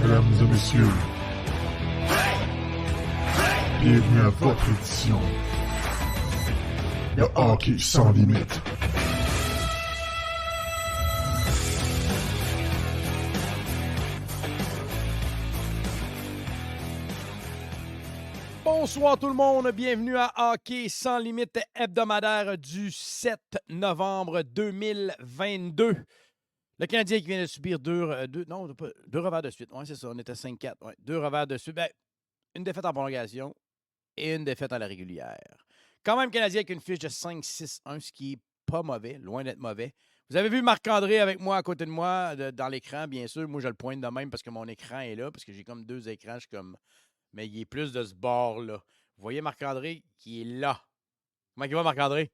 Mesdames et messieurs, bienvenue à votre édition de Hockey sans limite. Bonsoir tout le monde, bienvenue à Hockey sans limite hebdomadaire du 7 novembre 2022. Le Canadien qui vient de subir deux revers de suite. Oui, c'est ça, on était 5-4. Ouais, deux revers de suite. Ben, une défaite en prolongation et une défaite à la régulière. Quand même, Canadien avec une fiche de 5-6-1, ce qui est pas mauvais, loin d'être mauvais. Vous avez vu Marc-André avec moi, à côté de moi, dans l'écran, bien sûr. Moi, je le pointe de même parce que mon écran est là, parce que j'ai comme deux écrans. Je suis comme... Mais il est plus de ce bord-là. Vous voyez Marc-André qui est là. Comment il va, Marc-André?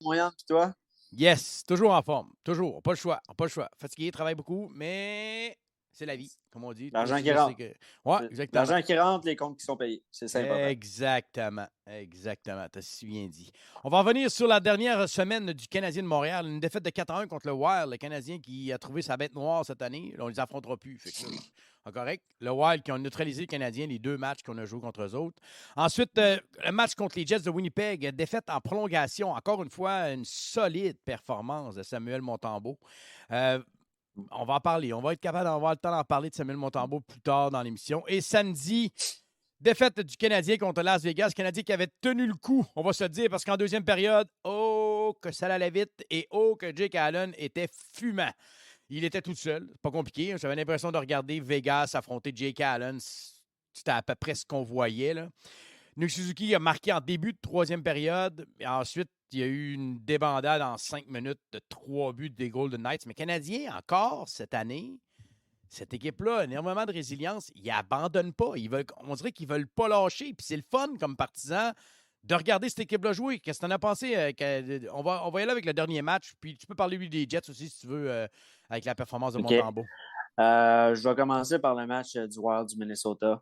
Moyen, puis toi? Yes, toujours en forme. Toujours. Pas le choix. Pas le choix. Fatigué, travaille beaucoup, mais c'est la vie, comme on dit. L'argent qui rentre. Ouais, exactement. L'argent qui rentre, les comptes qui sont payés. C'est ça important. Exactement. Exactement. T'as si bien dit. On va revenir sur la dernière semaine du Canadien de Montréal. Une défaite de 4-1 contre le Wild. Le Canadien qui a trouvé sa bête noire cette année. Là, on ne les affrontera plus. Fait que là, correct. Le Wild qui ont neutralisé le Canadien les deux matchs qu'on a joués contre eux autres. Ensuite, le match contre les Jets de Winnipeg. Défaite en prolongation. Encore une fois, une solide performance de Samuel Montembeault. On va en parler. On va être capable d'avoir le temps d'en parler de Samuel Montembeault plus tard dans l'émission. Et samedi, défaite du Canadien contre Las Vegas. Canadien qui avait tenu le coup, on va se dire, parce qu'en deuxième période, oh, que ça allait vite et oh, que Jake Allen était fumant. Il était tout seul. C'est pas compliqué. J'avais l'impression de regarder Vegas affronter Jake Allen. C'était à peu près ce qu'on voyait, là. Nick Suzuki a marqué en début de troisième période. Et ensuite, il y a eu une débandade en 5 minutes de 3 buts des Golden Knights. Mais Canadien, encore cette année, cette équipe-là a énormément de résilience. Ils n'abandonnent pas. On dirait qu'ils ne veulent pas lâcher. Puis c'est le fun comme partisan de regarder cette équipe-là jouer. Qu'est-ce que tu en as pensé? On va y aller avec le dernier match. Puis tu peux parler lui des Jets aussi si tu veux, avec la performance de Montembeault. Je vais commencer par le match du Wild du Minnesota.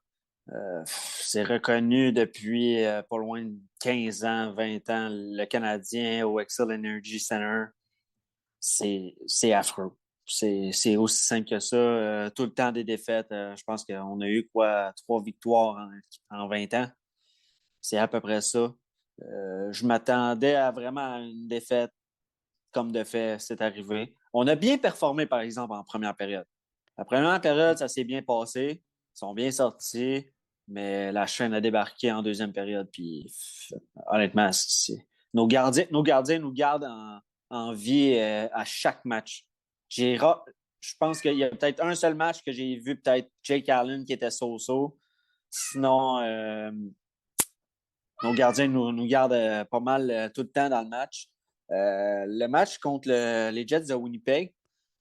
C'est reconnu depuis pas loin de 15 ans, 20 ans, le Canadien au Xcel Energy Center. C'est affreux. C'est aussi simple que ça. Tout le temps des défaites. Je pense qu'on a eu 3 victoires en 20 ans. C'est à peu près ça. Je m'attendais à vraiment une défaite comme de fait, c'est arrivé. On a bien performé, par exemple, en première période. La première période, ça s'est bien passé. Ils sont bien sortis, mais la chaîne a débarqué en deuxième période. Puis, honnêtement, nos gardiens nous gardent en vie à chaque match. Je pense qu'il y a peut-être un seul match que j'ai vu, peut-être Jake Allen qui était so-so. Sinon, nos gardiens nous gardent pas mal tout le temps dans le match. Le match contre les Jets de Winnipeg,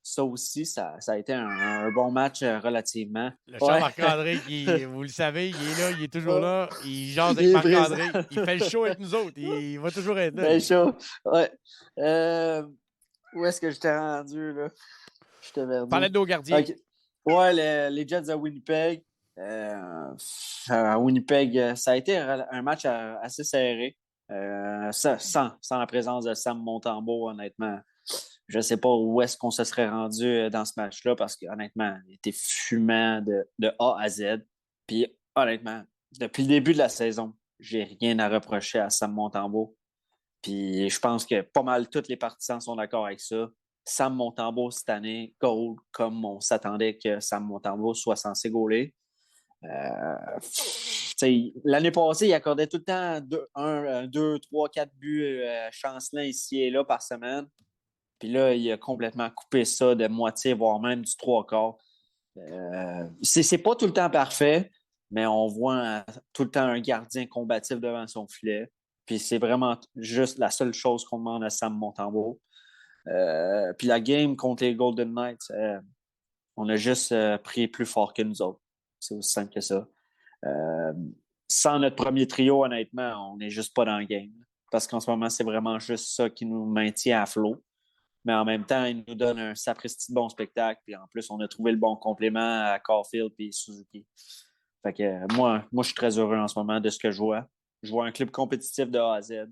ça aussi, ça a été un bon match relativement. Le cher Marc-André, vous le savez, il est là, il est toujours là. Il jase avec Marc-André. Il fait le show avec nous autres. Il va toujours être là. Il fait le show, ouais. Où est-ce que je t'ai rendu, là? Je t'ai perdu. Parlais de nos gardiens. Okay. Ouais, les Jets de Winnipeg. À Winnipeg, ça a été un match assez serré. Sans la présence de Sam Montembeault, honnêtement, je ne sais pas où est-ce qu'on se serait rendu dans ce match-là parce qu'honnêtement, il était fumant de A à Z. Puis honnêtement, depuis le début de la saison, j'ai rien à reprocher à Sam Montembeault. Puis je pense que pas mal tous les partisans sont d'accord avec ça. Sam Montembeault cette année, goal, comme on s'attendait que Sam Montembeault soit censé gauler. L'année passée, il accordait tout le temps 2, 3, 4 buts chancelants ici et là par semaine. Puis là, il a complètement coupé ça de moitié, voire même du 3/4. C'est pas tout le temps parfait, mais on voit tout le temps un gardien combatif devant son filet. Puis c'est vraiment juste la seule chose qu'on demande à Sam Montembeault. Puis la game contre les Golden Knights, on a juste pris plus fort que nous autres. C'est aussi simple que ça. Sans notre premier trio, honnêtement, on n'est juste pas dans le game. Parce qu'en ce moment, c'est vraiment juste ça qui nous maintient à flot. Mais en même temps, il nous donne un sapristi bon spectacle. Puis en plus, on a trouvé le bon complément à Caulfield et Suzuki. Fait que moi, je suis très heureux en ce moment de ce que je vois. Je vois un club compétitif de A à Z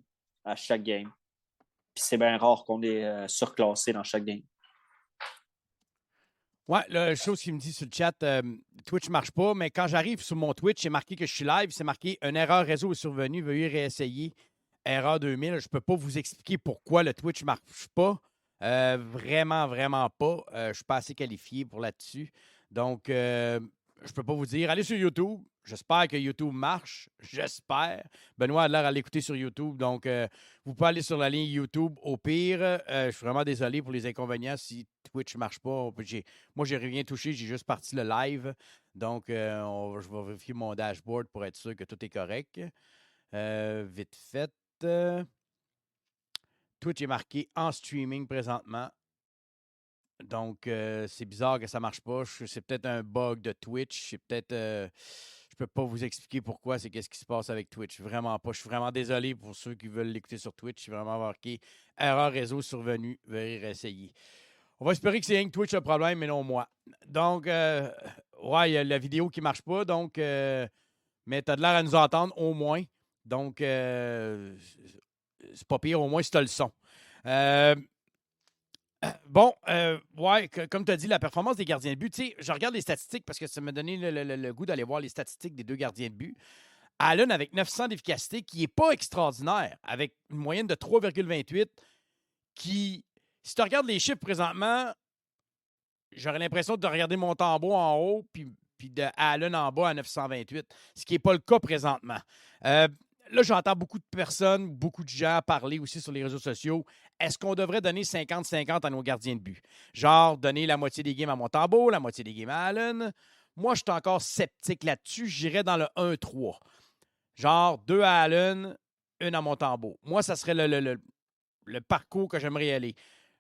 à chaque game. Puis c'est bien rare qu'on est surclassé dans chaque game. Ouais, la chose qui me dit sur le chat, Twitch ne marche pas, mais quand j'arrive sur mon Twitch, c'est marqué que je suis live, c'est marqué une erreur réseau est survenue, veuillez réessayer. Erreur 2000. Je ne peux pas vous expliquer pourquoi le Twitch ne marche pas. Vraiment, vraiment pas. Je ne suis pas assez qualifié pour là-dessus. Donc, je ne peux pas vous dire. Allez sur YouTube. J'espère que YouTube marche. J'espère. Benoît a l'air à l'écouter sur YouTube. Donc, vous pouvez aller sur la ligne YouTube au pire. Je suis vraiment désolé pour les inconvénients si Twitch ne marche pas. Moi, j'ai rien touché. J'ai juste parti le live. Donc, je vais vérifier mon dashboard pour être sûr que tout est correct. Vite fait. Twitch est marqué en streaming présentement. Donc, c'est bizarre que ça ne marche pas. C'est peut-être un bug de Twitch. C'est peut-être. Je peux pas vous expliquer pourquoi. C'est qu'est-ce qui se passe avec Twitch. Vraiment pas. Je suis vraiment désolé pour ceux qui veulent l'écouter sur Twitch. C'est vraiment marqué erreur réseau survenue. Veuillez réessayer. On va espérer que c'est rien que Twitch le problème, mais non moi. Donc, ouais, il y a la vidéo qui ne marche pas. Donc, mais tu as de l'air à nous entendre au moins. Donc, c'est pas pire, au moins, si tu as le son. Ouais, comme tu as dit, la performance des gardiens de but, tu sais, je regarde les statistiques parce que ça m'a donné le goût d'aller voir les statistiques des deux gardiens de but. Allen, avec 900 d'efficacité, qui n'est pas extraordinaire, avec une moyenne de 3,28, qui, si tu regardes les chiffres présentement, j'aurais l'impression de regarder mon tambour en haut, puis de Allen en bas à 928, ce qui n'est pas le cas présentement. Là, j'entends beaucoup de personnes, beaucoup de gens parler aussi sur les réseaux sociaux. Est-ce qu'on devrait donner 50-50 à nos gardiens de but? Genre, donner la moitié des games à Montembeault, la moitié des games à Allen. Moi, je suis encore sceptique là-dessus. J'irais dans le 1-3. Genre, 2 à Allen, 1 à Montembeault. Moi, ça serait le parcours que j'aimerais y aller.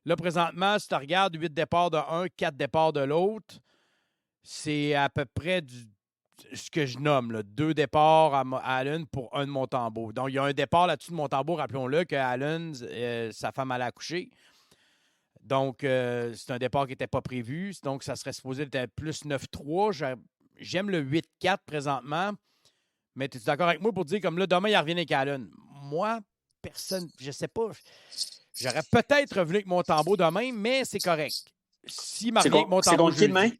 Là, présentement, si tu regardes 8 départs de un, 4 départs de l'autre, c'est à peu près ce que je nomme, là, 2 départs à Allen pour 1 de Montembeault. Donc, il y a un départ là-dessus de Montembeault, rappelons-le, que Allen, sa femme allait accoucher. Donc, c'est un départ qui n'était pas prévu. Donc, ça serait supposé être plus 9-3. J'aime le 8-4 présentement. Mais es-tu d'accord avec moi pour dire, comme là, demain, il revient avec Allen? Moi, personne, je ne sais pas. J'aurais peut-être revenu avec Montembeault demain, mais c'est correct. Si ma C'est Montembeault contre qui demain?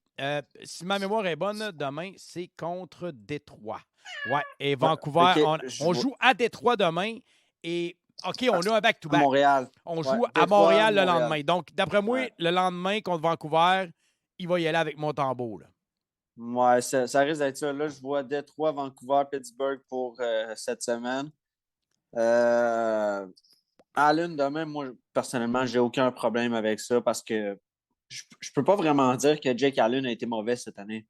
si ma mémoire est bonne, demain, c'est contre Détroit. Ouais, et Vancouver, Okay, on joue à Détroit demain. Et, OK, on a un à back-to-back. Montréal. On Ouais, joue à Détroit, Montréal le Montréal. lendemain. Donc, d'après moi, Ouais. le lendemain contre Vancouver, il va y aller avec Montembeault. Là. Ouais, ça risque d'être ça. Là, je vois Détroit, Vancouver, Pittsburgh pour cette semaine. Allen, demain, moi, personnellement, j'ai aucun problème avec ça parce que je peux pas vraiment dire que Jake Allen a été mauvais cette année.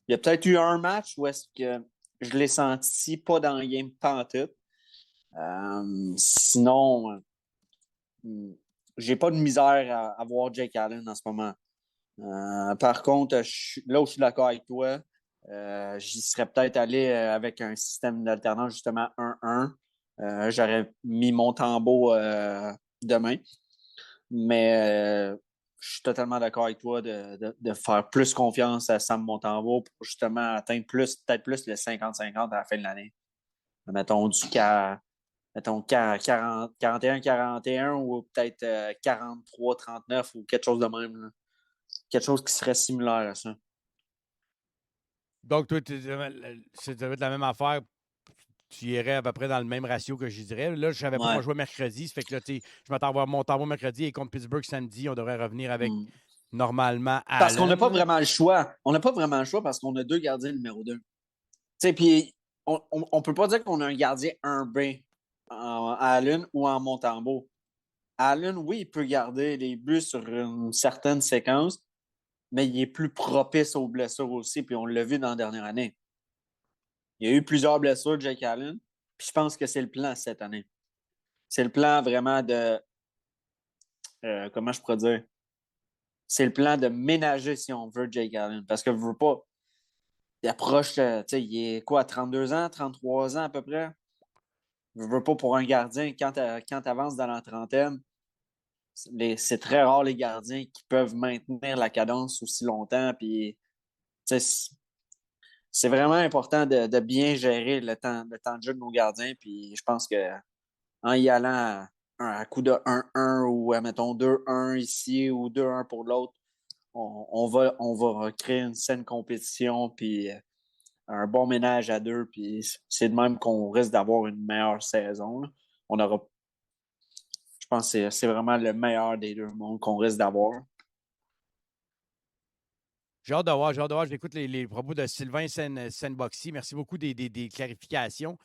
Il y a peut-être eu un match où est-ce que je l'ai senti pas dans le game pantoute. Sinon, j'ai pas de misère à voir Jake Allen en ce moment. Par contre, là où je suis d'accord avec toi, j'y serais peut-être allé avec un système d'alternance, justement 1-1. J'aurais mis mon tambour demain. Mais je suis totalement d'accord avec toi de faire plus confiance à Sam Montembeault pour justement atteindre peut-être plus le 50-50 à la fin de l'année. Mettons du 41-41 ou peut-être 43-39 ou quelque chose de même. Là. Quelque chose qui serait similaire à ça. Donc, toi, ça doit être la même affaire. Tu irais à peu près dans le même ratio que je dirais. Là, je ne savais pas qu'on jouait mercredi. Ça fait que là, je m'attends à voir Montembeault mercredi et contre Pittsburgh samedi. On devrait revenir avec normalement Allen. Parce qu'on n'a pas vraiment le choix. On n'a pas vraiment le choix parce qu'on a 2 gardiens numéro 2. Puis on ne peut pas dire qu'on a un gardien 1B à Allen ou en Montembeault. Allen, oui, il peut garder les buts sur une certaine séquence, mais il est plus propice aux blessures aussi, puis on l'a vu dans la dernière année. Il y a eu plusieurs blessures, Jake Allen, puis je pense que c'est le plan cette année. C'est le plan vraiment de... comment je pourrais dire? C'est le plan de ménager, si on veut, Jake Allen, parce que je veux pas... Il approche, tu sais, il est quoi, 32 ans, 33 ans à peu près? Je veux pas pour un gardien, quand tu avances dans la trentaine, c'est très rare les gardiens qui peuvent maintenir la cadence aussi longtemps. Puis, c'est vraiment important de bien gérer le temps de jeu de nos gardiens. Puis, je pense qu'en y allant à coup de 1-1 ou, mettons, 2-1 ici ou 2-1 pour l'autre, on va créer une saine compétition, puis un bon ménage à deux, puis c'est de même qu'on risque d'avoir une meilleure saison. Là. On aura, je pense que c'est vraiment le meilleur des deux mondes qu'on risque d'avoir. J'ai hâte de voir, j'ai hâte de voir. J'écoute les propos de Sylvain Senboxy. Merci beaucoup des clarifications.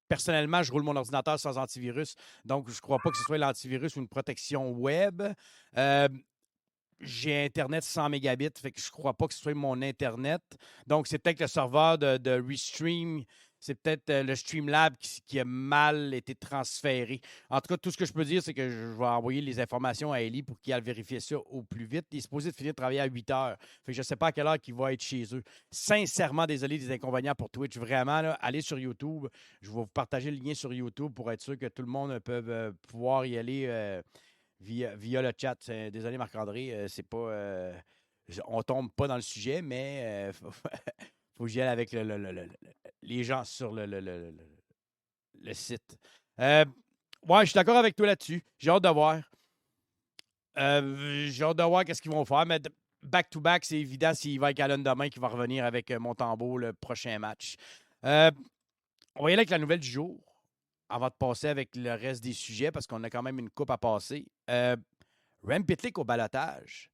Personnellement, je roule mon ordinateur sans antivirus, donc je ne crois pas que ce soit l'antivirus ou une protection web. J'ai Internet 100 mégabits, fait que je ne crois pas que ce soit mon Internet. Donc, c'est peut-être le serveur de Restream, c'est peut-être le Streamlab qui a mal été transféré. En tout cas, tout ce que je peux dire, c'est que je vais envoyer les informations à Ellie pour qu'il aille vérifier ça au plus vite. Il est supposé de finir de travailler à 8 heures. Fait que je ne sais pas à quelle heure il va être chez eux. Sincèrement, désolé des inconvénients pour Twitch. Vraiment, là, allez sur YouTube. Je vais vous partager le lien sur YouTube pour être sûr que tout le monde peut pouvoir y aller. Via le chat. Désolé, Marc-André, c'est pas. On tombe pas dans le sujet, mais faut que j'y aille avec les gens sur le site. Ouais, je suis d'accord avec toi là-dessus. J'ai hâte de voir. J'ai hâte de voir qu'est-ce qu'ils vont faire, mais back-to-back, c'est évident s'il va avec Allen demain qui va revenir avec Montembeault le prochain match. On va y aller avec la nouvelle du jour avant de passer avec le reste des sujets, parce qu'on a quand même une coupe à passer. Rem Pitlick au balotage.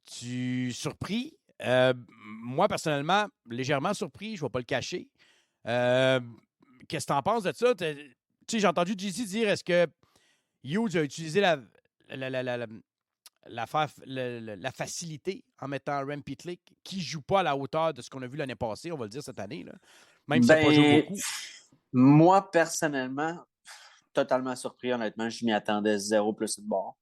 Tu surpris? Moi, personnellement, légèrement surpris, je ne vais pas le cacher. Qu'est-ce que tu en penses de ça? Tu sais, j'ai entendu JC dire, est-ce que Hughes a utilisé la facilité en mettant Rem Pitlick, qui ne joue pas à la hauteur de ce qu'on a vu l'année passée, on va le dire cette année, là. Même s'il n'a pas joué beaucoup. Moi, personnellement, totalement surpris, honnêtement. Je m'y attendais 0 plus de bord.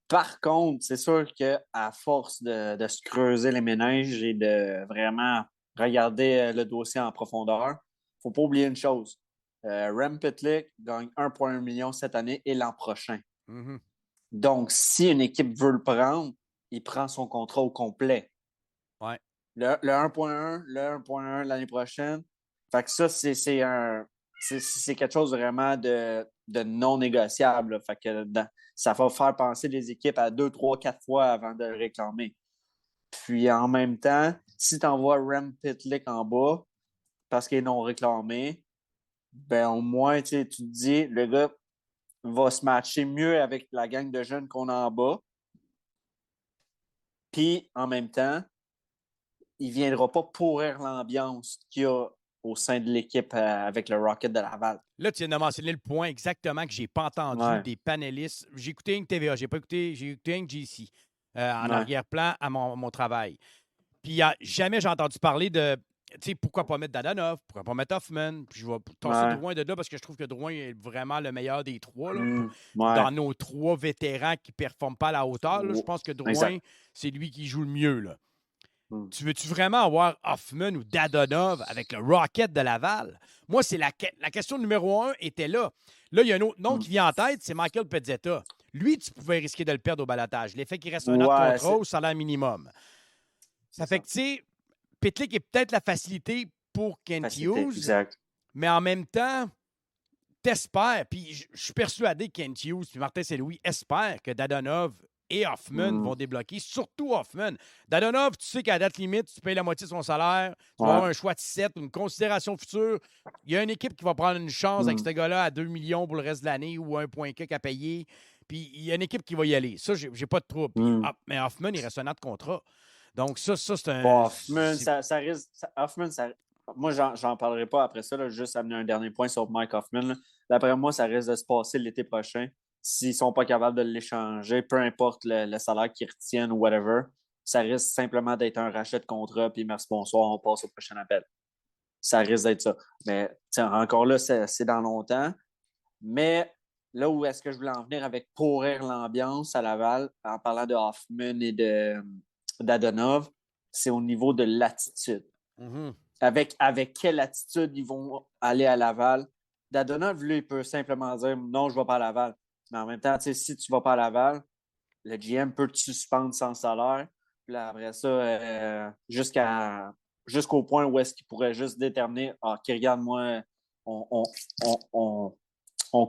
Par contre, c'est sûr qu'à force de se creuser les méninges et de vraiment regarder le dossier en profondeur, il ne faut pas oublier une chose. Rem Pitlick gagne 1,1 million cette année et l'an prochain. Mm-hmm. Donc, si une équipe veut le prendre, il prend son contrat au complet. Ouais. Le 1,1 l'année prochaine. Fait que ça, c'est quelque chose vraiment de non négociable. Là. Fait que ça va faire penser les équipes à 2, 3, 4 fois avant de le réclamer. Puis en même temps, si tu envoies Rem Pitlick en bas parce qu'il est non réclamé, ben au moins tu te dis le gars va se matcher mieux avec la gang de jeunes qu'on a en bas. Puis en même temps, il ne viendra pas pourrir l'ambiance qu'il y a au sein de l'équipe avec le Rocket de Laval. Là, tu viens de mentionner le point exactement que je n'ai pas entendu des panélistes. J'ai écouté une TVA, j'ai écouté une GC en arrière-plan à mon travail. Puis jamais j'ai entendu parler de, tu sais, pourquoi pas mettre Dadonov, pourquoi pas mettre Hoffman. Puis je vais tasser Drouin de là parce que je trouve que Drouin est vraiment le meilleur des trois. Là, dans nos trois vétérans qui ne performent pas à la hauteur, là, je pense que Drouin, c'est lui qui joue le mieux. Là. Tu veux-tu vraiment avoir Hoffman ou Dadonov avec le Rocket de Laval? Moi, c'est la question numéro 1 était là. Là, il y a un autre nom qui vient en tête, c'est Michael Pezzetta. Lui, tu pouvais risquer de le perdre au balotage. L'effet qu'il reste un autre contrat au salaire minimum. Ça fait que, tu sais, Pitlick est peut-être la facilité pour Kent Hughes. Exact. Mais en même temps, t'espères, puis je suis persuadé que Kent Hughes puis Martin Saint-Louis espèrent que Dadonov et Hoffman vont débloquer, surtout Hoffman. Dadonov, tu sais qu'à date limite, tu payes la moitié de son salaire, tu vas avoir un choix de 7, une considération future. Il y a une équipe qui va prendre une chance avec ce gars-là à 2 millions pour le reste de l'année ou 1,4 à payer. Puis il y a une équipe qui va y aller. Ça, j'ai pas de trouble. Mais Hoffman, il reste un an de contrat. Donc ça c'est un... Hoffman, ça risque... Hoffman, moi, j'en parlerai pas après ça. Là, juste amener un dernier point sur Mike Hoffman. Là. D'après moi, ça risque de se passer l'été prochain. S'ils ne sont pas capables de l'échanger, peu importe le salaire qu'ils retiennent ou whatever, ça risque simplement d'être un rachat de contrat, puis merci, bonsoir, on passe au prochain appel. Ça risque d'être ça. Mais encore là, c'est dans longtemps. Mais là où est-ce que je voulais en venir avec pourrir l'ambiance à Laval, en parlant de Hoffman et d'Adonov, c'est au niveau de l'attitude. Avec quelle attitude ils vont aller à Laval. Dadonov, lui, il peut simplement dire « Non, je ne vais pas à Laval ». Mais en même temps, si tu ne vas pas à Laval, le GM peut te suspendre sans salaire. Puis là, après ça, jusqu'au point où est-ce qu'il pourrait juste déterminer « OK, regarde, moi, on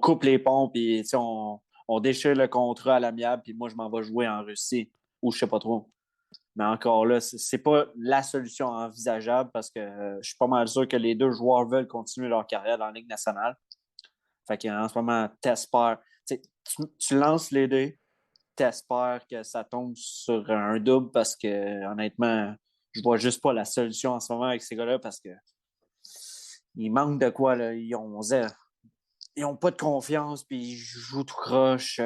coupe les ponts, puis on déchire le contrat à l'amiable, puis moi, je m'en vais jouer en Russie. » Ou je ne sais pas trop. Mais encore là, c'est pas la solution envisageable parce que je suis pas mal sûr que les deux joueurs veulent continuer leur carrière dans la Ligue nationale. Fait qu'en ce moment, t'espères. Tu lances les dés, t'espères que ça tombe sur un double parce que honnêtement, je vois juste pas la solution en ce moment avec ces gars-là parce que il manque de quoi, là. Ils ont pas de confiance, puis ils jouent tout croche.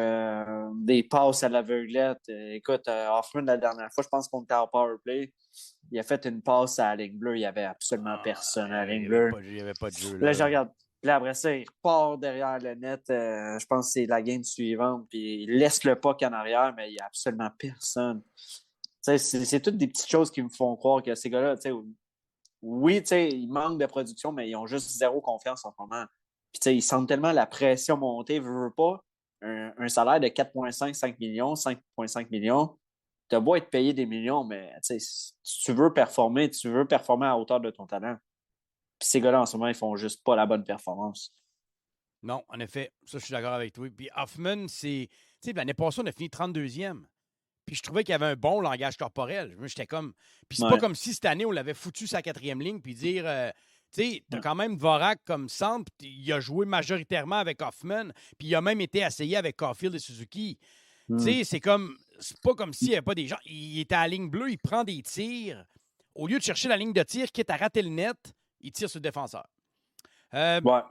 Des passes à l'aveuglette. Écoute, Hoffman, la dernière fois, je pense qu'on était en power play. Il a fait une passe à la ligne bleue. Il n'y avait absolument personne à la ligne bleue. Il n'y avait pas de jeu. Là, je regarde. Puis là, après ça, il repart derrière le net. Je pense que c'est la game suivante. Puis il laisse le puck en arrière, mais il n'y a absolument personne. C'est toutes des petites choses qui me font croire que ces gars-là, oui, ils manquent de production, mais ils ont juste zéro confiance en ce moment. Puis, ils sentent tellement la pression monter, veut pas. Un salaire de 4,5 millions, 5,5 millions, tu as beau être payé des millions, mais tu veux performer à hauteur de ton talent. Puis ces gars-là, en ce moment, ils font juste pas la bonne performance. Non, en effet, ça, je suis d'accord avec toi. Puis Hoffman, c'est. Tu sais, l'année passée, on a fini 32e. Puis je trouvais qu'il y avait un bon langage corporel. J'étais comme. Puis c'est pas comme si cette année, on l'avait foutu sa 4e ligne, puis dire. Tu sais, t'as quand même Dvorak comme centre, puis il a joué majoritairement avec Hoffman, puis il a même été essayé avec Caulfield et Suzuki. Tu sais, c'est comme. C'est pas comme s'il n'y avait pas des gens. Il était à la ligne bleue, il prend des tirs. Au lieu de chercher la ligne de tir, quitte à rater le net, il tire sur le défenseur.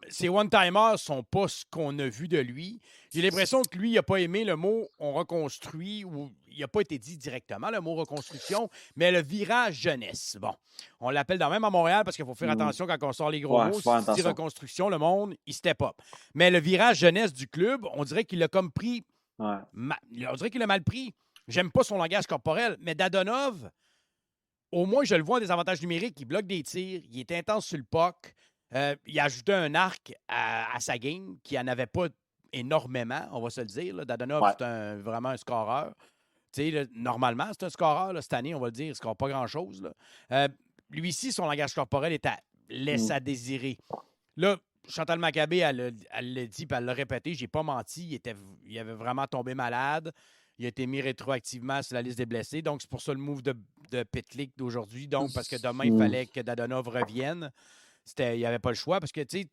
Ces one-timers sont pas ce qu'on a vu de lui. J'ai l'impression que lui, il n'a pas aimé le mot « on reconstruit » ou il n'a pas été dit directement le mot « reconstruction », mais le virage jeunesse. Bon, on l'appelle dans même à Montréal parce qu'il faut faire attention quand on sort les gros mots. Si tu dis reconstruction, le monde, il step up. Mais le virage jeunesse du club, on dirait qu'il l'a comme pris... on dirait qu'il l'a mal pris. J'aime pas son langage corporel, mais Dadonov, au moins, je le vois en désavantage numérique. Il bloque des tirs, il est intense sur le puck. Il a ajouté un arc à sa game qui n'en avait pas énormément, on va se le dire. Là. Dadonov, c'est vraiment un scoreur. Normalement, c'est un scoreur. Là, cette année, on va le dire, il ne score pas grand-chose. Lui ici, son langage corporel laisse à désirer. Là, Chantal Maccabé, elle l'a dit et elle l'a répété, j'ai pas menti, il avait vraiment tombé malade. Il a été mis rétroactivement sur la liste des blessés. Donc, c'est pour ça le move de Pitlick d'aujourd'hui. Donc, parce que demain, il fallait que Dadonov revienne. Il n'y avait pas le choix parce que tu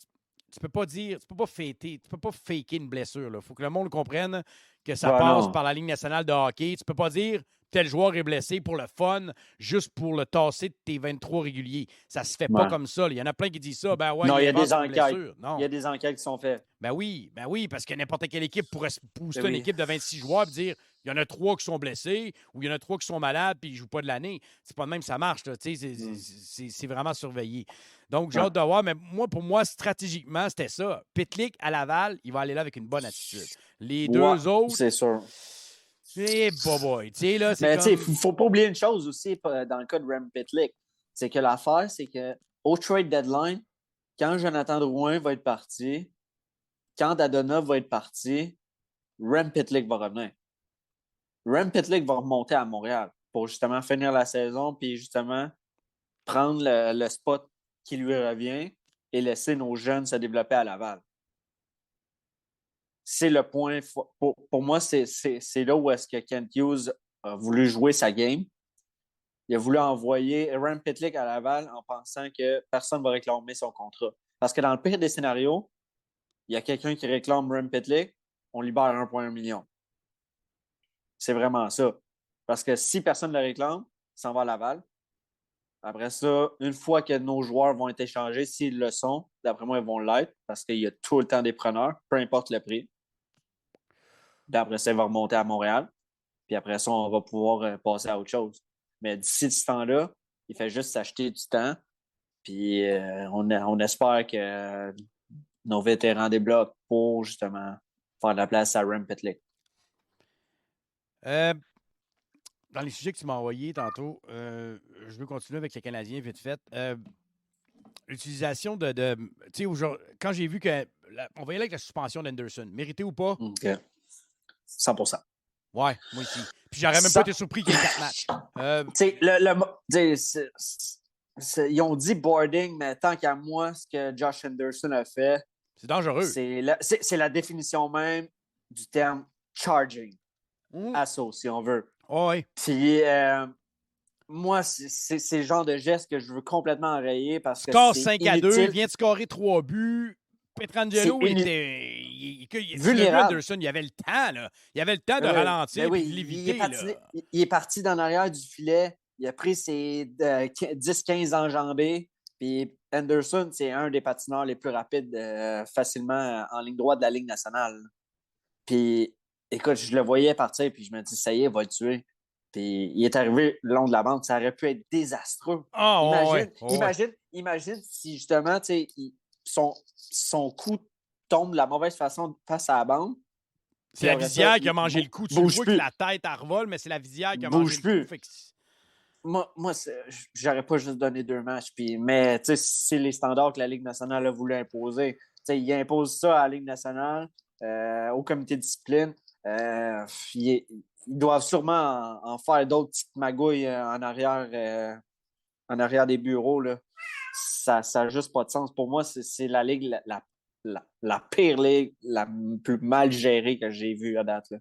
peux pas dire, tu peux pas fêter, tu peux pas faker une blessure. Il faut que le monde comprenne que ça passe par la Ligue nationale de hockey. Tu peux pas dire tel joueur est blessé pour le fun, juste pour le tasser de tes 23 réguliers. Ça se fait pas comme ça. Il y en a plein qui disent ça. Ben ouais, non, il y a des enquêtes. Il y a des enquêtes qui sont faites. Ben oui, parce que n'importe quelle équipe pourrait booster une équipe de 26 joueurs et dire il y en a 3 qui sont blessés ou il y en a 3 qui sont malades puis ils ne jouent pas de l'année. C'est pas de même ça marche. C'est vraiment surveillé. Donc, j'ai hâte de voir. Mais pour moi, stratégiquement, c'était ça. Pitlick à Laval, il va aller là avec une bonne attitude. Les deux autres. C'est sûr. C'est boy. Mais il ne faut pas oublier une chose aussi dans le cas de Rem Pitlick. C'est que l'affaire, c'est que au trade deadline, quand Jonathan Drouin va être parti, quand Dadonov va être parti, Rem Pitlick va revenir. Rem Pitlick va remonter à Montréal pour justement finir la saison puis justement prendre le spot qui lui revient et laisser nos jeunes se développer à Laval. C'est le point. Pour moi, c'est là où est-ce que Kent Hughes a voulu jouer sa game. Il a voulu envoyer Rem Pitlick à Laval en pensant que personne ne va réclamer son contrat. Parce que dans le pire des scénarios, il y a quelqu'un qui réclame Rem Pitlick, on libère 1,1 million. C'est vraiment ça. Parce que si personne ne le réclame, il s'en va à Laval. Après ça, une fois que nos joueurs vont être échangés, s'ils le sont, d'après moi, ils vont l'être parce qu'il y a tout le temps des preneurs, peu importe le prix. D'après ça, il va remonter à Montréal. Puis après ça, on va pouvoir passer à autre chose. Mais d'ici ce temps-là, il fait juste s'acheter du temps. Puis on espère que nos vétérans débloquent pour justement faire de la place à Rem Pitlick. Dans les sujets que tu m'as envoyés tantôt, je veux continuer avec les Canadiens vite fait. L'utilisation de tu sais, quand j'ai vu que on va y aller avec la suspension d'Anderson, mérité ou pas? OK. 100%. Ouais, moi aussi. Puis j'aurais même pas été surpris qu'il y ait 4 matchs. Ils ont dit boarding, mais tant qu'à moi, ce que Josh Anderson a fait, c'est dangereux. C'est la définition même du terme charging. Assaut, si on veut. Oh, oui. Puis moi, c'est le genre de geste que je veux complètement enrayer parce que Score c'est 5-2, inutile. il vient de scorer 3 buts. Pietrangelo C'est était. Tu l'as vu, vulnérable. Anderson, il avait le temps, là. Il avait le temps de Ben ralentir et oui, de l'éviter, là. il est parti dans l'arrière du filet. Il a pris ses 10-15 enjambées. Puis Anderson, c'est un des patineurs les plus rapides facilement en ligne droite de la Ligue nationale. Puis, écoute, je le voyais partir, puis je me dis, ça y est, il va le tuer. Puis, il est arrivé le long de la bande. Ça aurait pu être désastreux. Ah, Imagine si, justement, tu sais, son coup tombe de la mauvaise façon face à la bande. C'est la visière qui a mangé le coup. Tu bouge vois plus. que la tête, elle revole, mais c'est la visière qui a Bouge mangé le plus. coup. Fait que Moi, j'aurais pas juste donné 2 matchs. Mais c'est les standards que la Ligue nationale a voulu imposer. Il impose ça à la Ligue nationale, au comité de discipline. Ils doivent sûrement en faire d'autres petites magouilles en arrière des bureaux. Là. Ça n'a juste pas de sens. Pour moi, c'est la Ligue la pire ligue, la plus mal gérée que j'ai vue à date. Là.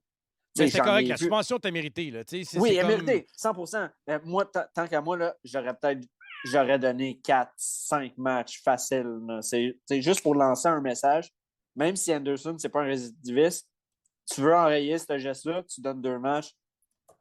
mais c'est correct, la suspension t'a mérité. Là. Oui, elle comme... mérité, 100%. Moi, tant qu'à moi, là, j'aurais donné 4-5 matchs faciles. C'est juste pour lancer un message. Même si Anderson, c'est pas un récidiviste, tu veux enrayer ce geste-là, tu donnes 2 matchs,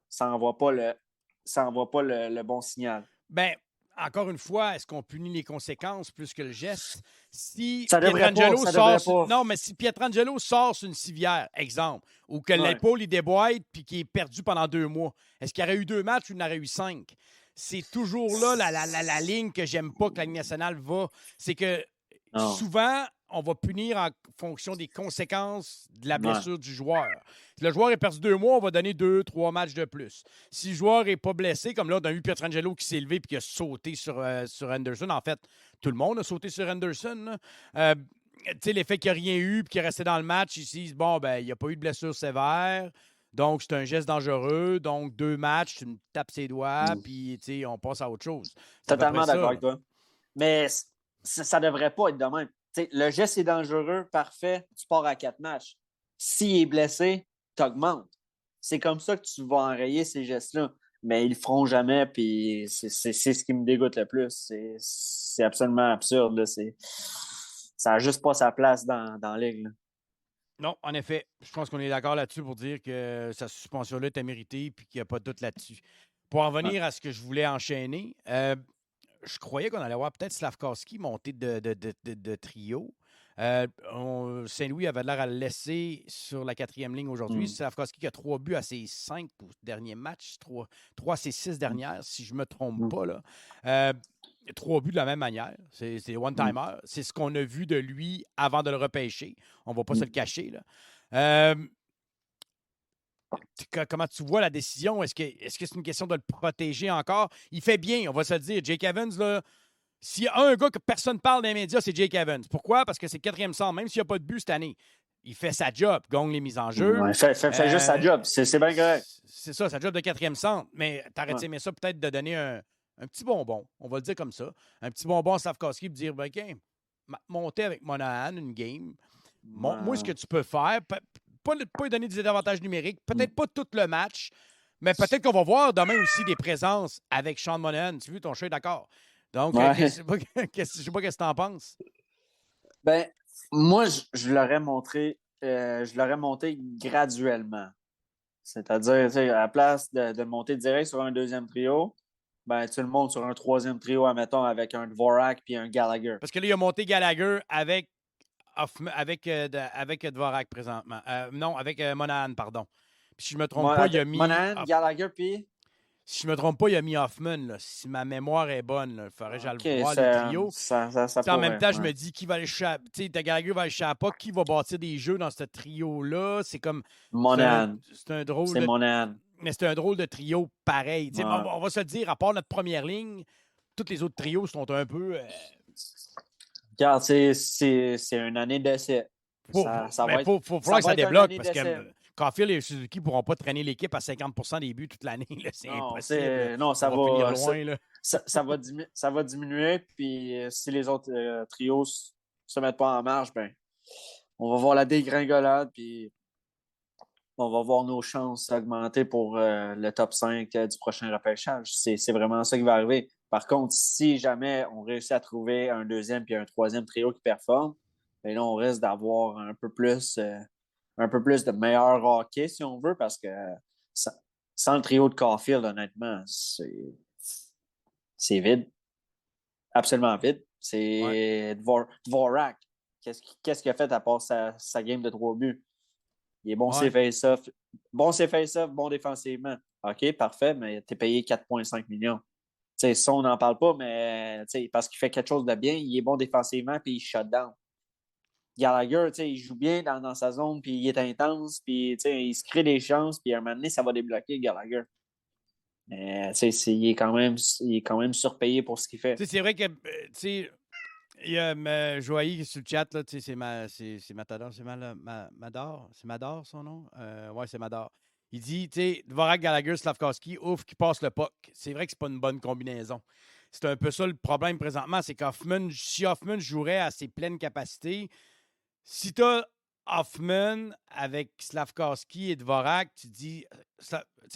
ça n'envoie pas le bon signal. Ben, encore une fois, est-ce qu'on punit les conséquences plus que le geste? Si ça Pietrangelo devrait sort... pas. Non, mais si Pietrangelo sort sur une civière, exemple, ou que l'épaule, il déboîte puis qu'il est perdu pendant 2 mois, est-ce qu'il y aurait eu 2 matchs ou il en aurait eu 5? C'est toujours là la ligne que j'aime pas que la Ligue nationale va. C'est que souvent, on va punir en fonction des conséquences de la blessure du joueur. Si le joueur est perdu 2 mois, on va donner 2-3 matchs de plus. Si le joueur n'est pas blessé, comme là, on a eu Pietrangelo qui s'est levé et qui a sauté sur Anderson. En fait, tout le monde a sauté sur Anderson. L'effet qu'il n'y a rien eu et qu'il est resté dans le match, ici, bon, ben, il n'y a pas eu de blessure sévère. Donc, c'est un geste dangereux. Donc, 2 matchs, tu me tapes ses doigts, puis on passe à autre chose. Totalement d'accord avec toi. Mais ça ne devrait pas être de même. Le geste est dangereux, parfait, tu pars à 4 matchs. S'il est blessé, tu augmentes. C'est comme ça que tu vas enrayer ces gestes-là. Mais ils le feront jamais, puis c'est ce qui me dégoûte le plus. C'est absolument absurde. Là. Ça n'a juste pas sa place dans la ligue. Là. Non, en effet. Je pense qu'on est d'accord là-dessus pour dire que sa suspension-là était méritée et qu'il n'y a pas de doute là-dessus. Pour en venir à ce que je voulais enchaîner, je croyais qu'on allait voir peut-être Slafkowski monter de trio. Saint-Louis avait l'air à le laisser sur la 4e ligne aujourd'hui. Slafkowski qui a 3 buts à ses 5 derniers matchs, 3 à ses 6 dernières, si je ne me trompe pas. Là. 3 buts de la même manière. C'est one-timer. C'est ce qu'on a vu de lui avant de le repêcher. On ne va pas se le cacher. Là. Comment tu vois la décision? Est-ce que c'est une question de le protéger encore? Il fait bien, on va se le dire. Jake Evans, là, s'il y a un gars que personne ne parle dans les médias, c'est Jake Evans. Pourquoi? Parce que c'est le 4e centre. Même s'il n'y a pas de but cette année, il fait sa job, gagne les mises en jeu. Ouais, fait juste sa job. C'est bien correct. C'est ça, sa job de 4e centre. Mais t'aurais aimé ça peut-être de donner un petit bonbon, on va le dire comme ça. Un petit bonbon à Slafkowski et dire, ben, OK, monter avec Monahan une game. Moi, ce que tu peux faire, pas lui donner des avantages numériques, peut-être pas tout le match, mais peut-être qu'on va voir demain aussi des présences avec Sean Monahan. Tu veux, ton chat est d'accord. Donc, je ne sais pas qu'est-ce que tu en penses. Ben, moi, je l'aurais monté graduellement. C'est-à-dire, à la place de monter direct sur un 2e trio, ben, tu le montes sur un 3e trio, admettons, avec un Dvorak puis un Gallagher. Parce que là, il a monté Gallagher avec Dvorak présentement. Non, avec Monahan, pardon. Puis si je ne me trompe pas, il a mis... Monahan, Gallagher, puis... Si je ne me trompe pas, il a mis Hoffman. Là. Si ma mémoire est bonne, il faudrait que j'aille le voir, le trio. En même temps, je me dis qui va aller chercher. Tu sais, Gallagher va aller chercher pas, qui va bâtir des jeux dans ce trio-là. C'est comme. Monahan. C'est un drôle de. Monahan. Mais c'est un drôle de trio pareil. On va se le dire, à part notre première ligne, tous les autres trios sont un peu. Regarde, c'est une année d'essai. Il faut que ça débloque parce que Caulfield et Suzuki ne pourront pas traîner l'équipe à 50% des buts toute l'année. C'est impossible. Non, ça va loin. Là. Ça va diminuer. Puis si les autres trios se mettent pas en marche, ben, on va voir la dégringolade. Puis on va voir nos chances augmenter pour le top 5 du prochain repêchage. C'est vraiment ça qui va arriver. Par contre, si jamais on réussit à trouver un deuxième puis un troisième trio qui performe, ben là, on risque d'avoir un peu plus de meilleur hockey, si on veut, parce que sans le trio de Caulfield, honnêtement, c'est vide. Absolument vide. C'est Dvorak. Qu'est-ce qu'il a fait à part sa game de 3 buts? Il est bon ses face-off. Bon ses face-off, bon défensivement. OK, parfait, mais t'es payé 4,5 millions. T'sais, ça, on n'en parle pas, mais parce qu'il fait quelque chose de bien, il est bon défensivement, puis il shut down. Gallagher, il joue bien dans sa zone, puis il est intense, puis il se crée des chances, puis à un moment donné, ça va débloquer Gallagher. Mais il est quand même surpayé pour ce qu'il fait. C'est vrai que il y a Joailly sur le chat, là, c'est Matador, Mador? C'est Mador son nom? Ouais, c'est Mador. Il dit, Dvorak, Gallagher, Slavkovski, ouf, qui passe le puck. C'est vrai que c'est pas une bonne combinaison. C'est un peu ça le problème présentement, c'est si Hoffman jouerait à ses pleines capacités, si tu as Hoffman avec Slavkovski et Dvorak, tu dis,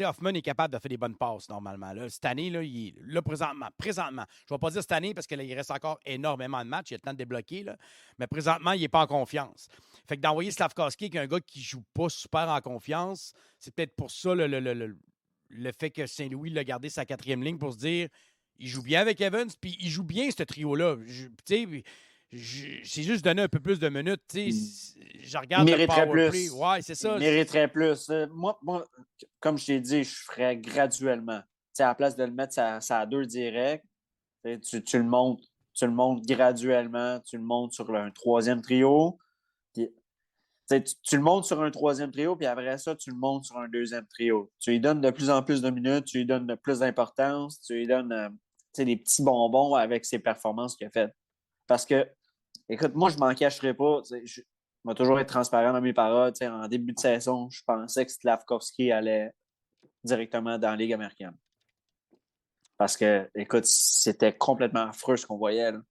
Hoffman est capable de faire des bonnes passes normalement. Là. Cette année, là, il est là présentement. Je ne vais pas dire cette année parce qu'il reste encore énormément de matchs, il y a le temps de débloquer, là, mais présentement, il n'est pas en confiance. Fait que d'envoyer Slavkovski avec un gars qui ne joue pas super en confiance, c'est peut-être pour ça le fait que Saint-Louis l'a gardé sa 4e ligne pour se dire, il joue bien avec Evans, puis il joue bien ce trio-là. C'est juste donner un peu plus de minutes. Je regarde le power play. Ouais, c'est ça. Il mériterait plus. Moi, comme je t'ai dit, je ferais graduellement. À la place de le mettre à 2 direct, tu le montes. Tu le montes graduellement. Tu le montes sur un 3e trio. Puis, tu le montes sur un 3e trio, puis après ça, tu le montes sur un 2e trio. Tu lui donnes de plus en plus de minutes, tu lui donnes de plus d'importance, tu lui donnes des petits bonbons avec ses performances qu'il a faites. Parce que écoute, moi, je m'en cacherai pas. Je vais toujours être transparent dans mes paroles. En début de saison, je pensais que Slavkovski allait directement dans la Ligue américaine. Parce que, écoute, c'était complètement affreux ce qu'on voyait. Là.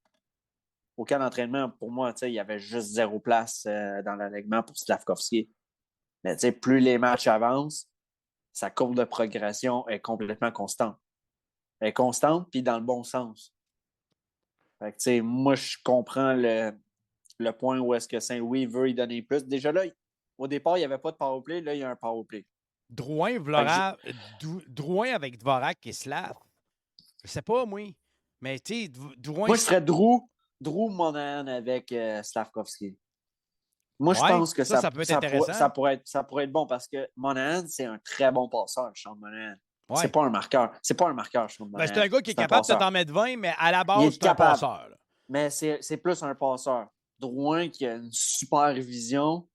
Au camp d'entraînement, pour moi, il y avait juste 0 place dans l'alignement pour Slavkovski. Mais plus les matchs avancent, sa courbe de progression est complètement constante. Elle est constante, puis dans le bon sens. Fait que, moi, je comprends le point où est-ce que Saint-Louis veut y donner plus. Déjà là, au départ, il n'y avait pas de powerplay. Là, il y a un powerplay. Drouin avec Dvorak et Slav. Je sais pas, moi. Mais tu sais, Drouin... Moi, je ferais Drew Monahan avec Slavkovski. Moi, je pense que ça peut être intéressant. Ça pourrait être bon parce que Monahan, c'est un très bon passeur, Sean Monahan. Ouais. C'est pas un marqueur. C'est pas un marqueur, Sean Monahan. C'est un gars qui est capable de t'en mettre 20, mais à la base, c'est un passeur. Là. Mais c'est plus un passeur. Drouin qui a une super vision,